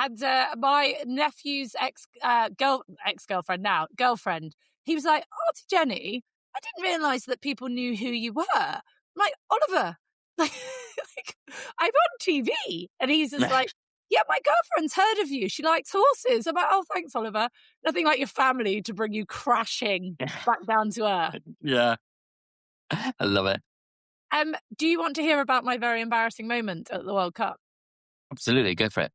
And my nephew's girlfriend, he was like, Auntie Jenny, I didn't realise that people knew who you were. I'm like, Oliver, like, I'm on TV. And he's just like, yeah, my girlfriend's heard of you. She likes horses. I'm like, oh, thanks, Oliver. Nothing like your family to bring you crashing back down to earth. Yeah. I love it. Do you want to hear about my very embarrassing moment at the World Cup? Absolutely. Go for it.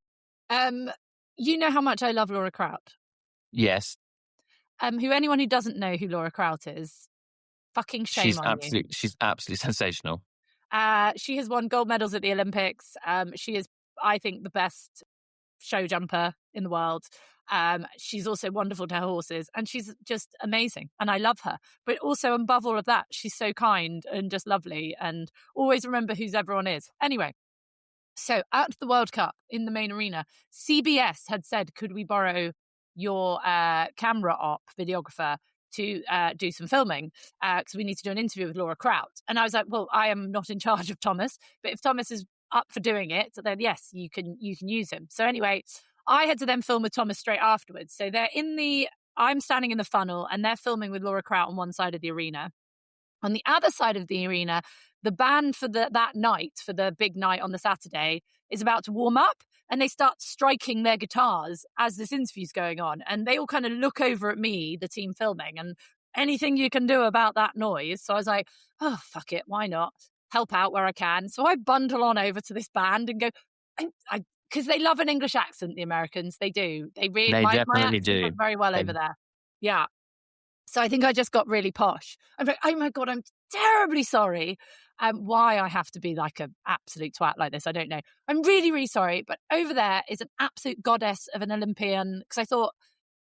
You know how much I love Laura Kraut. Yes. Anyone who doesn't know who Laura Kraut is, fucking shame on you. She's absolutely sensational. She has won gold medals at the Olympics. She is, I think, the best show jumper in the world. She's also wonderful to her horses, and she's just amazing, and I love her. But also, above all of that, she's so kind and just lovely, and always remember who everyone is. Anyway, so at the World Cup in the main arena, CBS had said, could we borrow your camera op videographer to do some filming because we need to do an interview with Laura Kraut. And I was like, well, I am not in charge of Thomas, but if Thomas is up for doing it, then yes, you can use him. So anyway, I had to then film with Thomas straight afterwards. So I'm standing in the funnel and they're filming with Laura Kraut on one side of the arena. On the other side of the arena, the band for that night, for the big night on the Saturday, is about to warm up, and they start striking their guitars as this interview's going on. And they all kind of look over at me, the team filming, and anything you can do about that noise. So I was like, oh, fuck it, why not? Help out where I can. So I bundle on over to this band and go, because they love an English accent, the Americans. They do. They really, They my definitely accent do. went very well over there. Yeah. So I think I just got really posh. I'm like, oh my God, I'm terribly sorry. Why I have to be like an absolute twat like this, I don't know. I'm really, really sorry. But over there is an absolute goddess of an Olympian, because I thought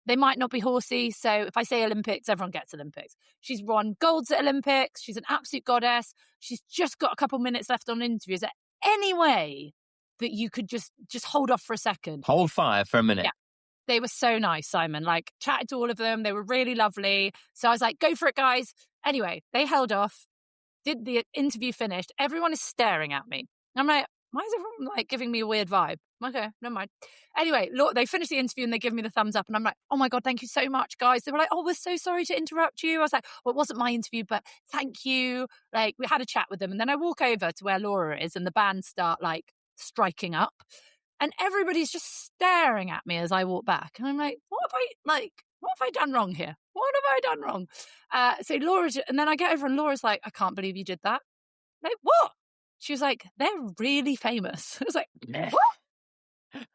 they might not be horsey. So if I say Olympics, everyone gets Olympics. She's won golds at Olympics. She's an absolute goddess. She's just got a couple minutes left on interviews. Is there any way that you could just hold off for a second? Hold fire for a minute. Yeah. They were so nice, Simon, like chatted to all of them. They were really lovely. So I was like, go for it, guys. Anyway, they held off, did the interview finished. Everyone is staring at me. I'm like, why is everyone like giving me a weird vibe? Okay, never mind. Anyway, look, they finished the interview and they give me the thumbs up. And I'm like, oh my God, thank you so much, guys. They were like, oh, we're so sorry to interrupt you. I was like, well, it wasn't my interview, but thank you. Like, we had a chat with them. And then I walk over to where Laura is and the band start like striking up. And everybody's just staring at me as I walk back. And I'm like, what have I done wrong here? What have I done wrong? So Laura, and then I get over and Laura's like, I can't believe you did that. I'm like, what? She was like, they're really famous. I was like, what?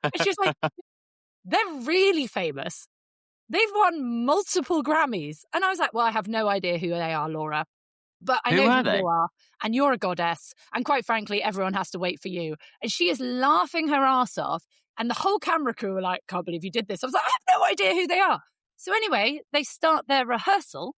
And she was like, they're really famous. They've won multiple Grammys. And I was like, well, I have no idea who they are, Laura. But I know who you are, and you're a goddess. And quite frankly, everyone has to wait for you. And she is laughing her ass off. And the whole camera crew were like, can't believe you did this. I was like, I have no idea who they are. So anyway, they start their rehearsal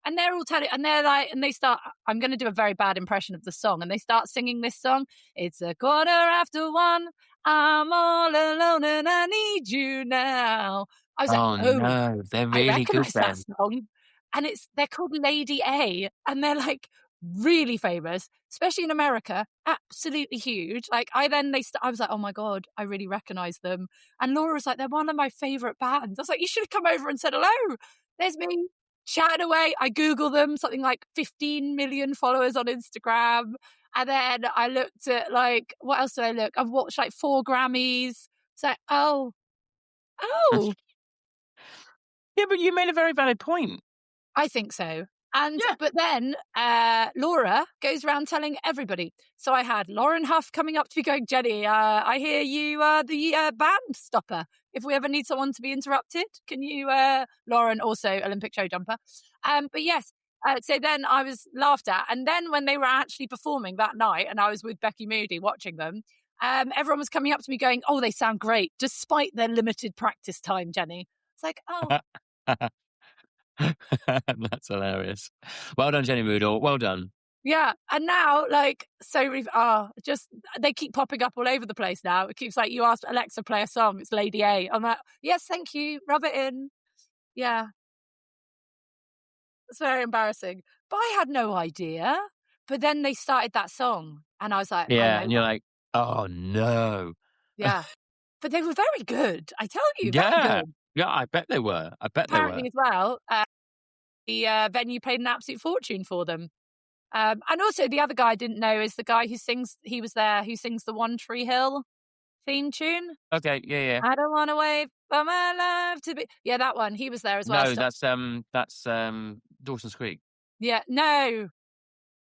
and they're all telling, and they're like, and they start, I'm going to do a very bad impression of the song. And they start singing this song. It's 1:15. I'm all alone and I need you now. I was like, no, they're really good that song. And they're called Lady A, and they're like really famous, especially in America, absolutely huge. Like I was like, oh my God, I really recognize them. And Laura was like, they're one of my favorite bands. I was like, you should have come over and said hello. There's me chatting away. I Google them, something like 15 million followers on Instagram. And then I looked at like, what else did I look? I've watched like 4 Grammys. It's like, oh. Yeah, but you made a very valid point. I think so. And but then Laura goes around telling everybody. So I had Lauren Huff coming up to me going, Jenny, I hear you are the band stopper. If we ever need someone to be interrupted, can you, Lauren, also Olympic show jumper. But yes, so then I was laughed at. And then when they were actually performing that night and I was with Becky Moody watching them, everyone was coming up to me going, oh, they sound great, despite their limited practice time, Jenny. It's like, oh. That's hilarious. Well done, Jenny Moodle. Well done. Yeah, and now just they keep popping up all over the place now. It keeps like, you asked Alexa play a song, it's Lady A. I'm like, yes, thank you, rub it in. Yeah, it's very embarrassing. But I had no idea. But then they started that song, and I was like, yeah, and you're like, oh no. Yeah. But they were very good. I tell you, very Yeah. good. Yeah, I bet they were. I bet they were. Apparently as well, the venue paid an absolute fortune for them. And also the other guy I didn't know is the guy who sings, he was there, who sings the One Tree Hill theme tune. Okay, yeah. I don't want to wait for my life to be. Yeah, that one. He was there as well. No, that's Dawson's Creek. Yeah, no.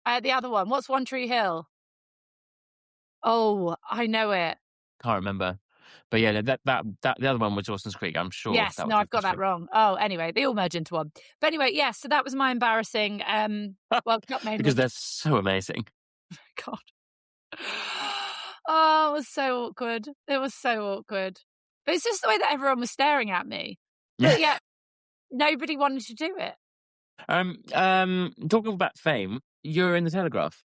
The other one. What's One Tree Hill? Oh, I know it. Can't remember. But yeah, that the other one was Dawson's Creek. I'm sure Yes, that was no, I've got Dawson's that Creek. wrong. Oh, anyway, they all merge into one. But anyway, yes, so that was my embarrassing World Cup Because moment. they're so amazing. God. Oh, it was so awkward. It was so awkward. But it's just the way that everyone was staring at me. But yet nobody wanted to do it. Talking about fame, you're in the Telegraph.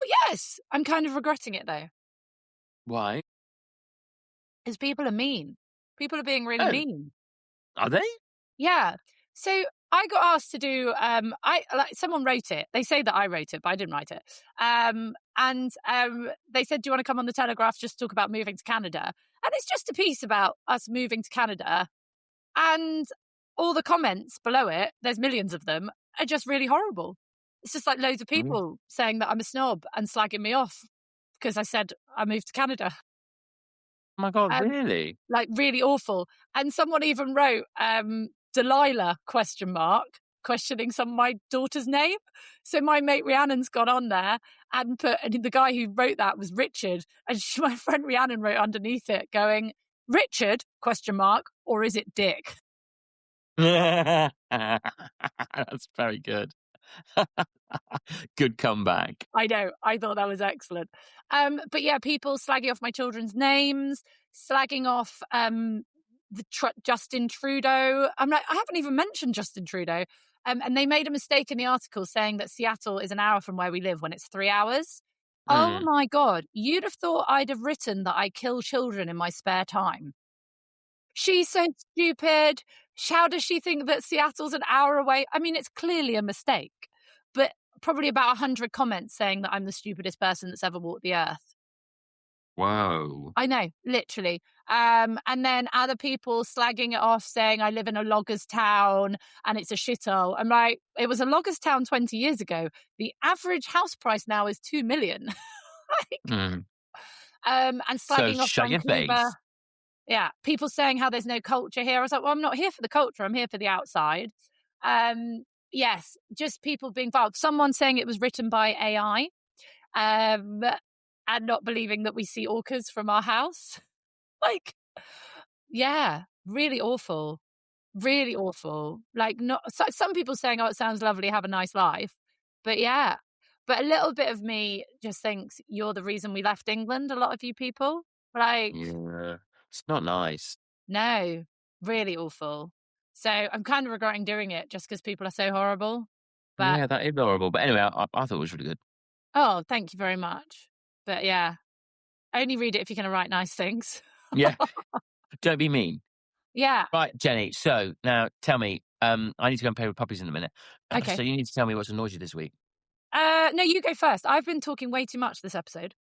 But yes, I'm kind of regretting it though. Why? Because people are mean. People are being really Oh, mean. are they? Yeah. So I got asked to do someone wrote it. They say that I wrote it, but I didn't write it. They said, "Do you want to come on the Telegraph just to talk about moving to Canada?" And it's just a piece about us moving to Canada. And all the comments below it, there's millions of them, are just really horrible. It's just like loads of people saying that I'm a snob and slagging me off because I said I moved to Canada. Oh my God, Um, really? like really awful. And someone even wrote Delilah ? Questioning some of my daughter's name. So my mate Rhiannon's gone on there and the guy who wrote that was Richard, and my friend Rhiannon wrote underneath it going, "Richard ? Or is it Dick?" That's very good. Good comeback. I know. I thought that was excellent. But yeah, people slagging off my children's names, slagging off Justin Trudeau. I'm like, I haven't even mentioned Justin Trudeau. And they made a mistake in the article saying that Seattle is an hour from where we live when it's 3 hours. Oh my God. You'd have thought I'd have written that I kill children in my spare time. She's so stupid. How does she think that Seattle's an hour away? I mean, it's clearly a mistake. But probably about 100 comments saying that I'm the stupidest person that's ever walked the earth. Whoa. I know, literally. And then other people slagging it off, saying I live in a loggers town and it's a shithole. I'm like, it was a loggers town 20 years ago. The average house price now is 2 million. And slagging off shut your Vancouver. face. Yeah, people saying how there's no culture here. I was like, well, I'm not here for the culture. I'm here for the outside. Yes, just people being filed. Someone saying it was written by AI, and not believing that we see orcas from our house. Like, yeah, really awful. Really awful. Like, not some people saying, "Oh, it sounds lovely. Have a nice life." But yeah, but a little bit of me just thinks you're the reason we left England. A lot of you people, like, Yeah, it's not nice. no, really awful. So I'm kind of regretting doing it just because people are so horrible. But Yeah, that is horrible. But anyway, I thought it was really good. oh, thank you very much. But yeah, only read it if you're going to write nice things. Yeah, don't be mean. Yeah. Right, Jenny. So now tell me, I need to go and play with puppies in a minute. Okay. So you need to tell me what's annoyed you this week. No, you go first. I've been talking way too much this episode.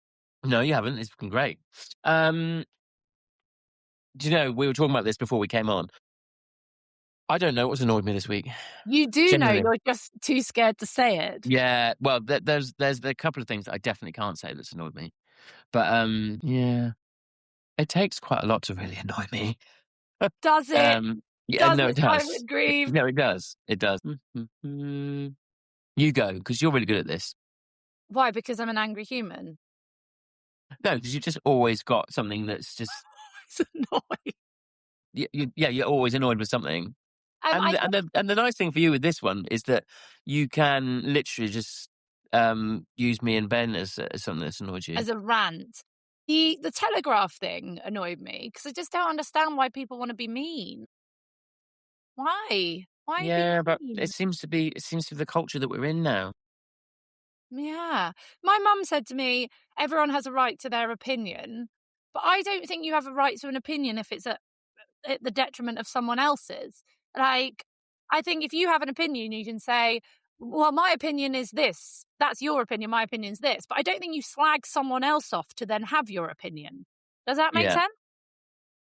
No, you haven't. It's been great. Do you know, we were talking about this before we came on. I don't know what's annoyed me this week. You do Genuinely. know, you're just too scared to say it. Yeah, well, there's a couple of things that I definitely can't say that's annoyed me. But yeah, it takes quite a lot to really annoy me. Does it? Yeah, Does no, it, it does. Simon Grieve? No, it does. It does. You go, because you're really good at this. Why? Because I'm an angry human. No, because you just always got something that's just It's annoying. you're always annoyed with something. And the nice thing for you with this one is that you can literally just use me and Ben as something that's annoyed you. As a rant. The Telegraph thing annoyed me because I just don't understand why people want to be mean. Why? Why Yeah, be but mean? it seems to be the culture that we're in now. Yeah. My mum said to me, everyone has a right to their opinion, but I don't think you have a right to an opinion if it's at the detriment of someone else's. Like, I think if you have an opinion, you can say, well, my opinion is this. That's your opinion. My opinion's this. But I don't think you slag someone else off to then have your opinion. Does that make Yeah. sense?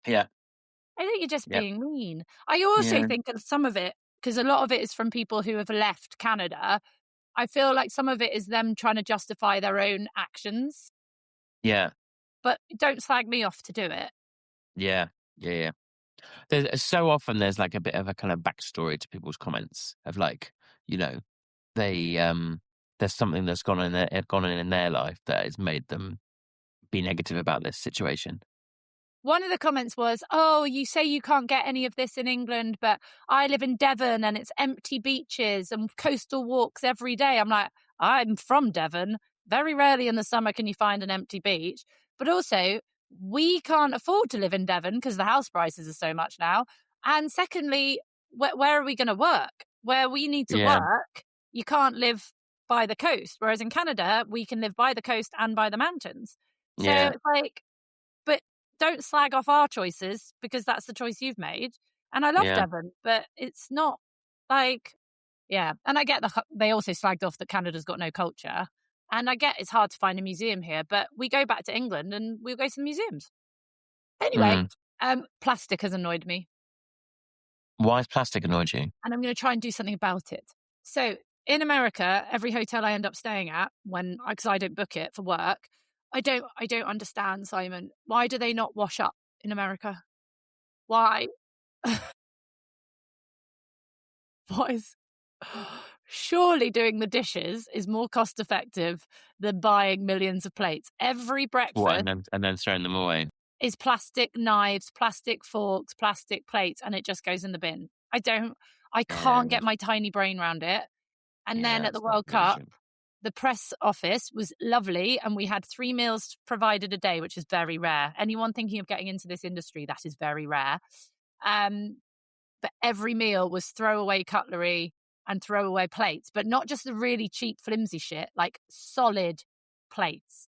Yeah. I think you're just Yeah. being mean. I also Yeah. think that some of it, because a lot of it is from people who have left Canada, I feel like some of it is them trying to justify their own actions, Yeah. but don't slag me off to do it. Yeah. Yeah. Yeah. There's so often there's like a bit of a kind of backstory to people's comments of like, you know, they there's something that's gone on in their life that has made them be negative about this situation. One of the comments was, "Oh, you say you can't get any of this in England, but I live in Devon and it's empty beaches and coastal walks every day." I'm like, "I'm from Devon. Very rarely in the summer can you find an empty beach. But also, we can't afford to live in Devon because the house prices are so much now. And secondly, where are we going to work? Where we need to Yeah. work, you can't live by the coast. Whereas in Canada, we can live by the coast and by the mountains. So Yeah. it's like, but don't slag off our choices because that's the choice you've made. And I love Yeah. Devon, but it's not like, yeah. And I get they also slagged off that Canada's got no culture. And I get it's hard to find a museum here, but we go back to England and we'll go to the museums. Anyway, Mm. plastic has annoyed me, Why has plastic annoyed you? and I'm going to try and do something about it. So in America, every hotel I end up staying at, because I don't book it for work, I don't understand, Simon. Why do they not wash up in America? Why? What is surely doing the dishes is more cost effective than buying millions of plates. Every What, breakfast and then throwing them away? is plastic knives, plastic forks, plastic plates, and it just goes in the bin. I can't And get my tiny brain around it. And then yeah, at the it's not World really Cup, true. the press office was lovely, and we had 3 meals provided a day, which is very rare. Anyone thinking of getting into this industry, that is very rare. Um, but every meal was throwaway cutlery and throwaway plates, but not just the really cheap, flimsy shit, like solid plates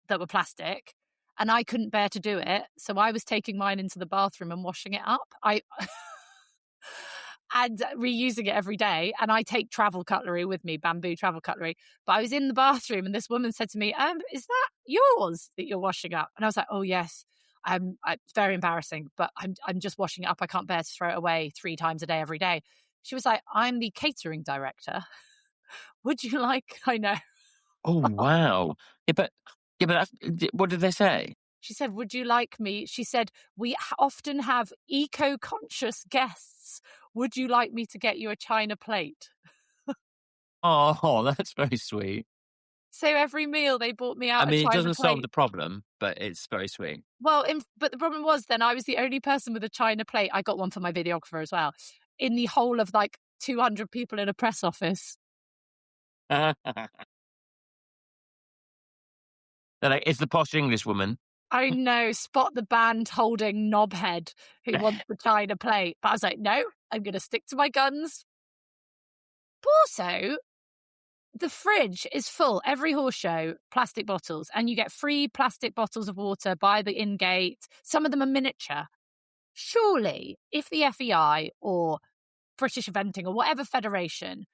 that were plastic. And I couldn't bear to do it. So I was taking mine into the bathroom and washing it up. And reusing it every day. And I take travel cutlery with me, bamboo travel cutlery. But I was in the bathroom and this woman said to me, is that yours that you're washing up? And I was like, oh, yes. It's very embarrassing, but I'm just washing it up. I can't bear to throw it away 3 times a day, every day. She was like, I'm the catering director. Would you like, I know. Oh, wow. Yeah, but what did they say? She said, would you like me? She said, we often have eco-conscious guests. Would you like me to get you a china plate? Oh, that's very sweet. So every meal they bought me I out a mean, it china doesn't solve plate. the problem, but it's very sweet. Well, but the problem was then I was the only person with a china plate. I got one for my videographer as well, in the whole of like 200 people in a press office. They're like, it's the posh English woman. I know, spot the band holding knobhead who wants the china plate. But I was like, no, I'm going to stick to my guns. But also, the fridge is full, every horse show, plastic bottles, and you get free plastic bottles of water by the in gate. Some of them are miniature. Surely, if the FEI or British Eventing or whatever federation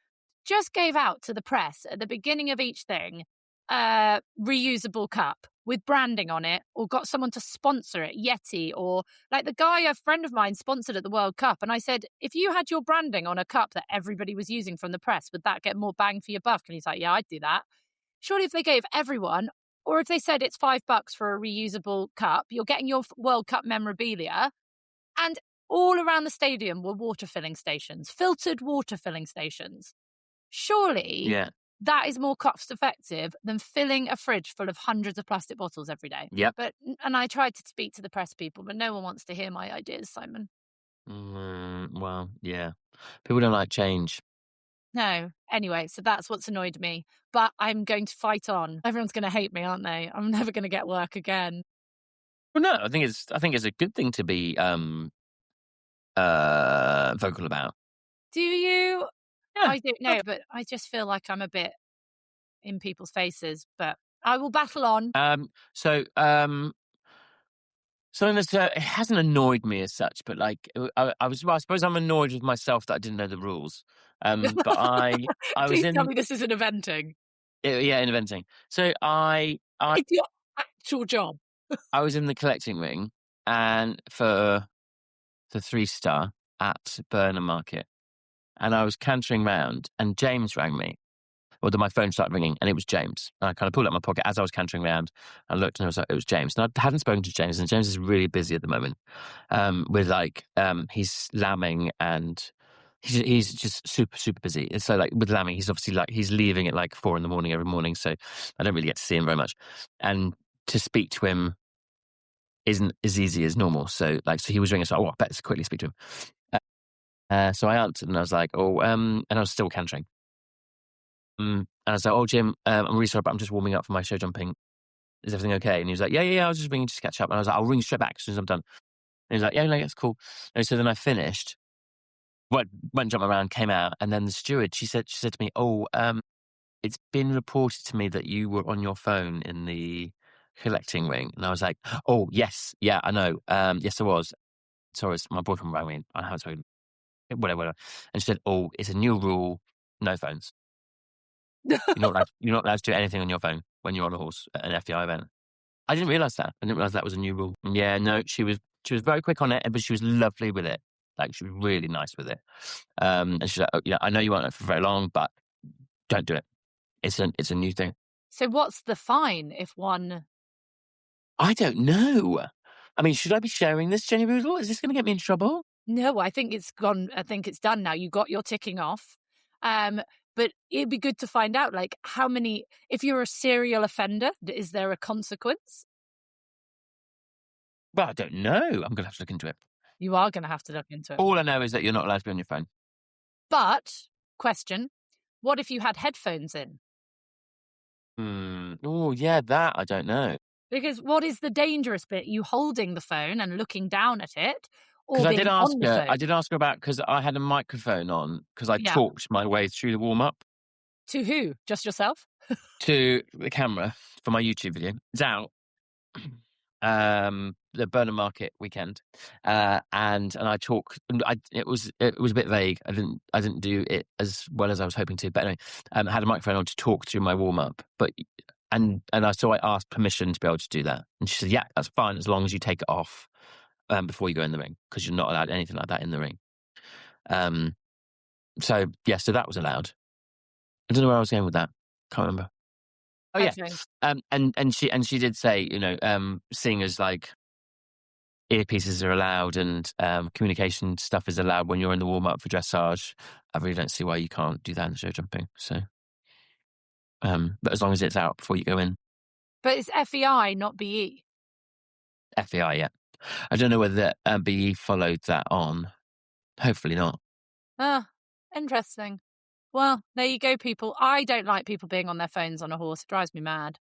just gave out to the press at the beginning of each thing a reusable cup with branding on it, or got someone to sponsor it, Yeti, or like the guy, a friend of mine, sponsored at the World Cup. And I said, if you had your branding on a cup that everybody was using from the press, would that get more bang for your buck? And he's like, yeah, I'd do that. Surely if they gave everyone, or if they said it's $5 for a reusable cup, you're getting your World Cup memorabilia. And all around the stadium were water filling stations, filtered water filling stations. Surely Yeah. that is more cost effective than filling a fridge full of hundreds of plastic bottles every day. Yep. And I tried to speak to the press people, but no one wants to hear my ideas, Simon. Well, yeah. People don't like change. No. Anyway, so that's what's annoyed me. But I'm going to fight on. Everyone's going to hate me, aren't they? I'm never going to get work again. Well, no, I think it's a good thing to be vocal about. Do you? Yeah. I don't know, but I just feel like I'm a bit in people's faces. But I will battle on. Something that's it hasn't annoyed me as such, but like I suppose I'm annoyed with myself that I didn't know the rules. But I was Please tell in me this isn't eventing. yeah, in eventing. So I It's your actual job. I was in the collecting ring, and for the 3-star at Burnham Market. And I was cantering round, and James rang me. Well, then my phone started ringing, and it was James. And I kind of pulled out my pocket as I was cantering around. I looked, and it was James. And I hadn't spoken to James, and James is really busy at the moment. With he's lambing, and he's just super, super busy. And so, like, with lambing, he's obviously he's leaving at like 4 a.m. every morning. So I don't really get to see him very much. And to speak to him isn't as easy as normal. So he was ringing. So I better quickly speak to him. So I answered, and I was like, and I was still cantering. And I was like, Jim, I'm really sorry, but I'm just warming up for my show jumping. Is everything okay? And he was like, yeah, I was just ringing to catch up. And I was like, I'll ring straight back as soon as I'm done. And he was like, yeah, no, that's cool. And so then I finished, went jump around, came out, and then the steward, she said to me, it's been reported to me that you were on your phone in the collecting ring. And I was like, oh, yes, yeah, I know. Yes, I was. Sorry, my boyfriend rang me. I haven't spoken. Whatever. And she said, it's a new rule, no phones. You're not allowed to do anything on your phone when you're on a horse at an FDI event. I didn't realise that. I didn't realise that was a new rule. Yeah, no, she was very quick on it, but she was lovely with it. Like, she was really nice with it. And she's like, I know you won't for very long, but don't do it. It's a new thing. So what's the fine if one? I don't know. I mean, should I be sharing this, Jenny Boodle? Is this going to get me in trouble? No, I think it's gone. I think it's done now. You got your ticking off. But it'd be good to find out, like, how many, if you're a serial offender, is there a consequence? Well, I don't know. I'm going to have to look into it. You are going to have to look into it. All I know is that you're not allowed to be on your phone. But, question, what if you had headphones in? Oh, yeah, that I don't know. Because what is the dangerous bit? You holding the phone and looking down at it? Because I did ask her about, because I had a microphone on, because I talked my way through the warm-up. To who? Just yourself? To the camera for my YouTube video. It's out. The Burnham Market weekend, and I talk. It was a bit vague. I didn't do it as well as I was hoping to. But anyway, I had a microphone on to talk through my warm up. But I asked permission to be able to do that, and she said, "Yeah, that's fine as long as you take it off before you go in the ring, because you're not allowed anything like that in the ring." So that was allowed. I don't know where I was going with that. Can't remember. Oh yeah. And she did say, seeing as like earpieces are allowed and communication stuff is allowed when you're in the warm up for dressage, I really don't see why you can't do that in the show jumping. So, but as long as it's out before you go in. But it's FEI, not BE. FEI, yeah. I don't know whether BE followed that on. Hopefully not. Interesting. Well, there you go, people. I don't like people being on their phones on a horse. It drives me mad.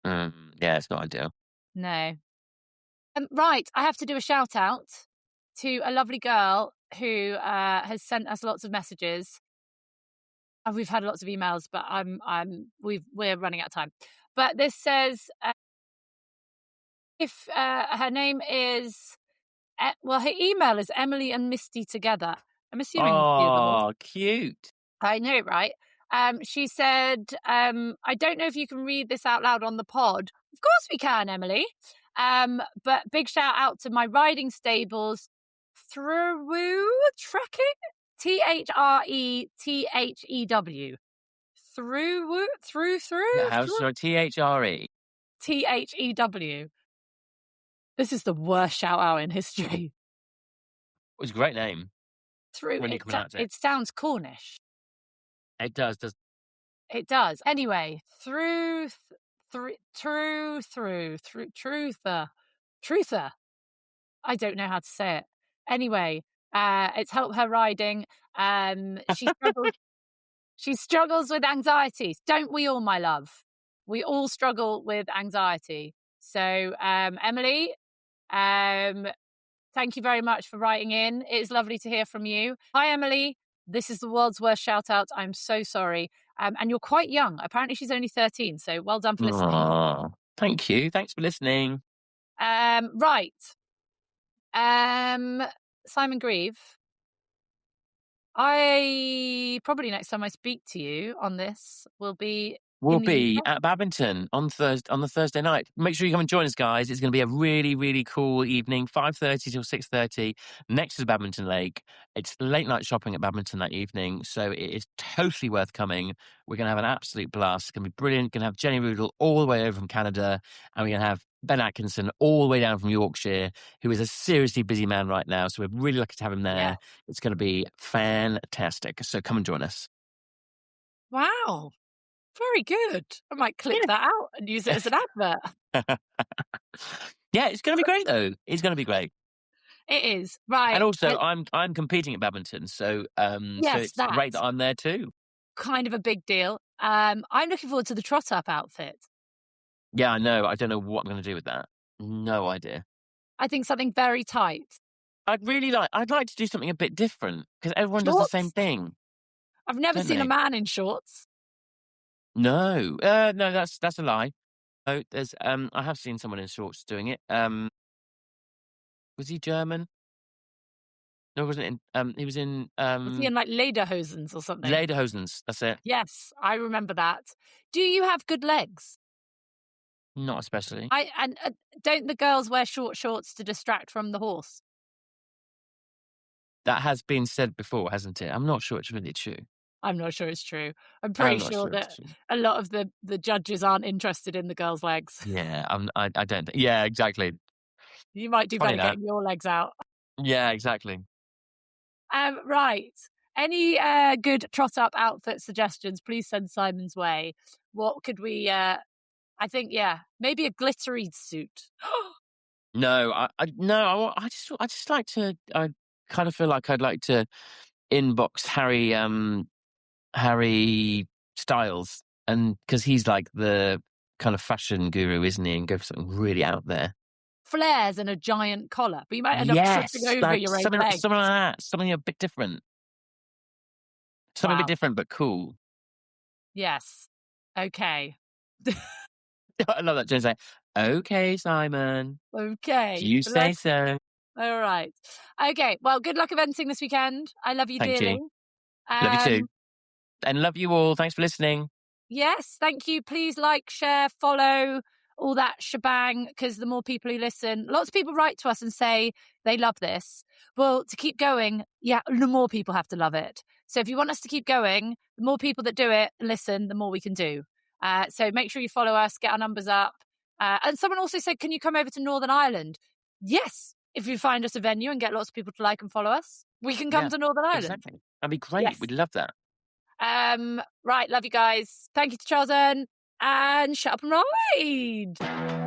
Yeah, it's not ideal. No. Right, I have to do a shout out to a lovely girl who has sent us lots of messages. We've had lots of emails, but we're running out of time. But this says, if her name is, her email is Emily and Misty together. I'm assuming. Oh, cute. I know, right? She said, I don't know if you can read this out loud on the pod. Of course we can, Emily. But big shout out to my riding stables through trekking, THRETHEW. Through. THRE. THEW. This is the worst shout out in history. It was a great name. Through when you pronounce it. It sounds Cornish. It does. It does. Anyway, truther. I don't know how to say it. Anyway, it's helped her riding. She struggles with anxieties. Don't we all, my love? We all struggle with anxiety. So, Emily, thank you very much for writing in. It's lovely to hear from you. Hi, Emily. This is the world's worst shout out. I'm so sorry. And you're quite young. Apparently she's only 13. So well done for listening. Aww, thank you. Thanks for listening. Right. Simon Grieve. I probably next time I speak to you on this will be We'll in the be UK. at Badminton on the Thursday night. Make sure you come and join us, guys. It's going to be a really, really cool evening, 5:30 till 6:30, next to the Badminton Lake. It's late night shopping at Badminton that evening, so it is totally worth coming. We're going to have an absolute blast. It's going to be brilliant. Going to have Jenny Rudel all the way over from Canada, and we're going to have Ben Atkinson all the way down from Yorkshire, who is a seriously busy man right now. So we're really lucky to have him Yeah. there. It's going to be fantastic. So come and join us. Wow. Very good. I might clip that out and use it as an advert. Yeah, it's going to be great though. It's going to be great. It is. Right. And also, I'm competing at badminton, so so Yes, it's great that. that I'm there too. Kind of a big deal. I'm looking forward to the trot up outfit. Yeah, I know. I don't know what I'm going to do with that. No idea. I think something very tight. I'd like to do something a bit different because everyone does the same Shorts? thing, I've never don't seen a they? man in shorts. No, no, that's a lie. Oh, there's I have seen someone in shorts doing it. Was he German? No, he wasn't in. He was in Was he in like lederhosens or something? lederhosens. That's it. Yes, I remember that. Do you have good legs? Not especially. Don't the girls wear short shorts to distract from the horse? That has been said before, hasn't it? I'm not sure it's really true. I'm not sure it's true. I'm I'm pretty not sure sure it's that true. a lot of the judges aren't interested in the girls' legs. Yeah, I don't think. Yeah, exactly. You might do Funny better that. getting your legs out. Yeah, exactly. Right. Any good trot up outfit suggestions? Please send Simon's way. What could we? I think maybe a glittery suit. No, I just like to. I kind of feel like I'd like to inbox Harry Styles, and because he's like the kind of fashion guru, isn't he? And go for something really out there. Flares and a giant collar, but you might end up tripping Yes, over like your own legs. something like that. Something a bit different. Something a Wow. bit different, but cool. Yes. Okay. I love that. James like, okay, Simon, Okay. you say so. All right. Okay. Well, good luck eventing this weekend. I love you Thank dearly. you. Love you too, and love you all. Thanks for listening. Yes, thank you. Please like, share, follow, all that shebang, because the more people who listen, lots of people write to us and say they love this. Well, to keep going, the more people have to love it. So if you want us to keep going, the more people that do it and listen, the more we can do. So make sure you follow us, get our numbers up. And someone also said, can you come over to Northern Ireland? Yes, if you find us a venue and get lots of people to like and follow us, we can come Yeah, to Northern Ireland. exactly. That'd be great. Yes. We'd love that. Right, love you guys. Thank you to Charles and shut up and ride.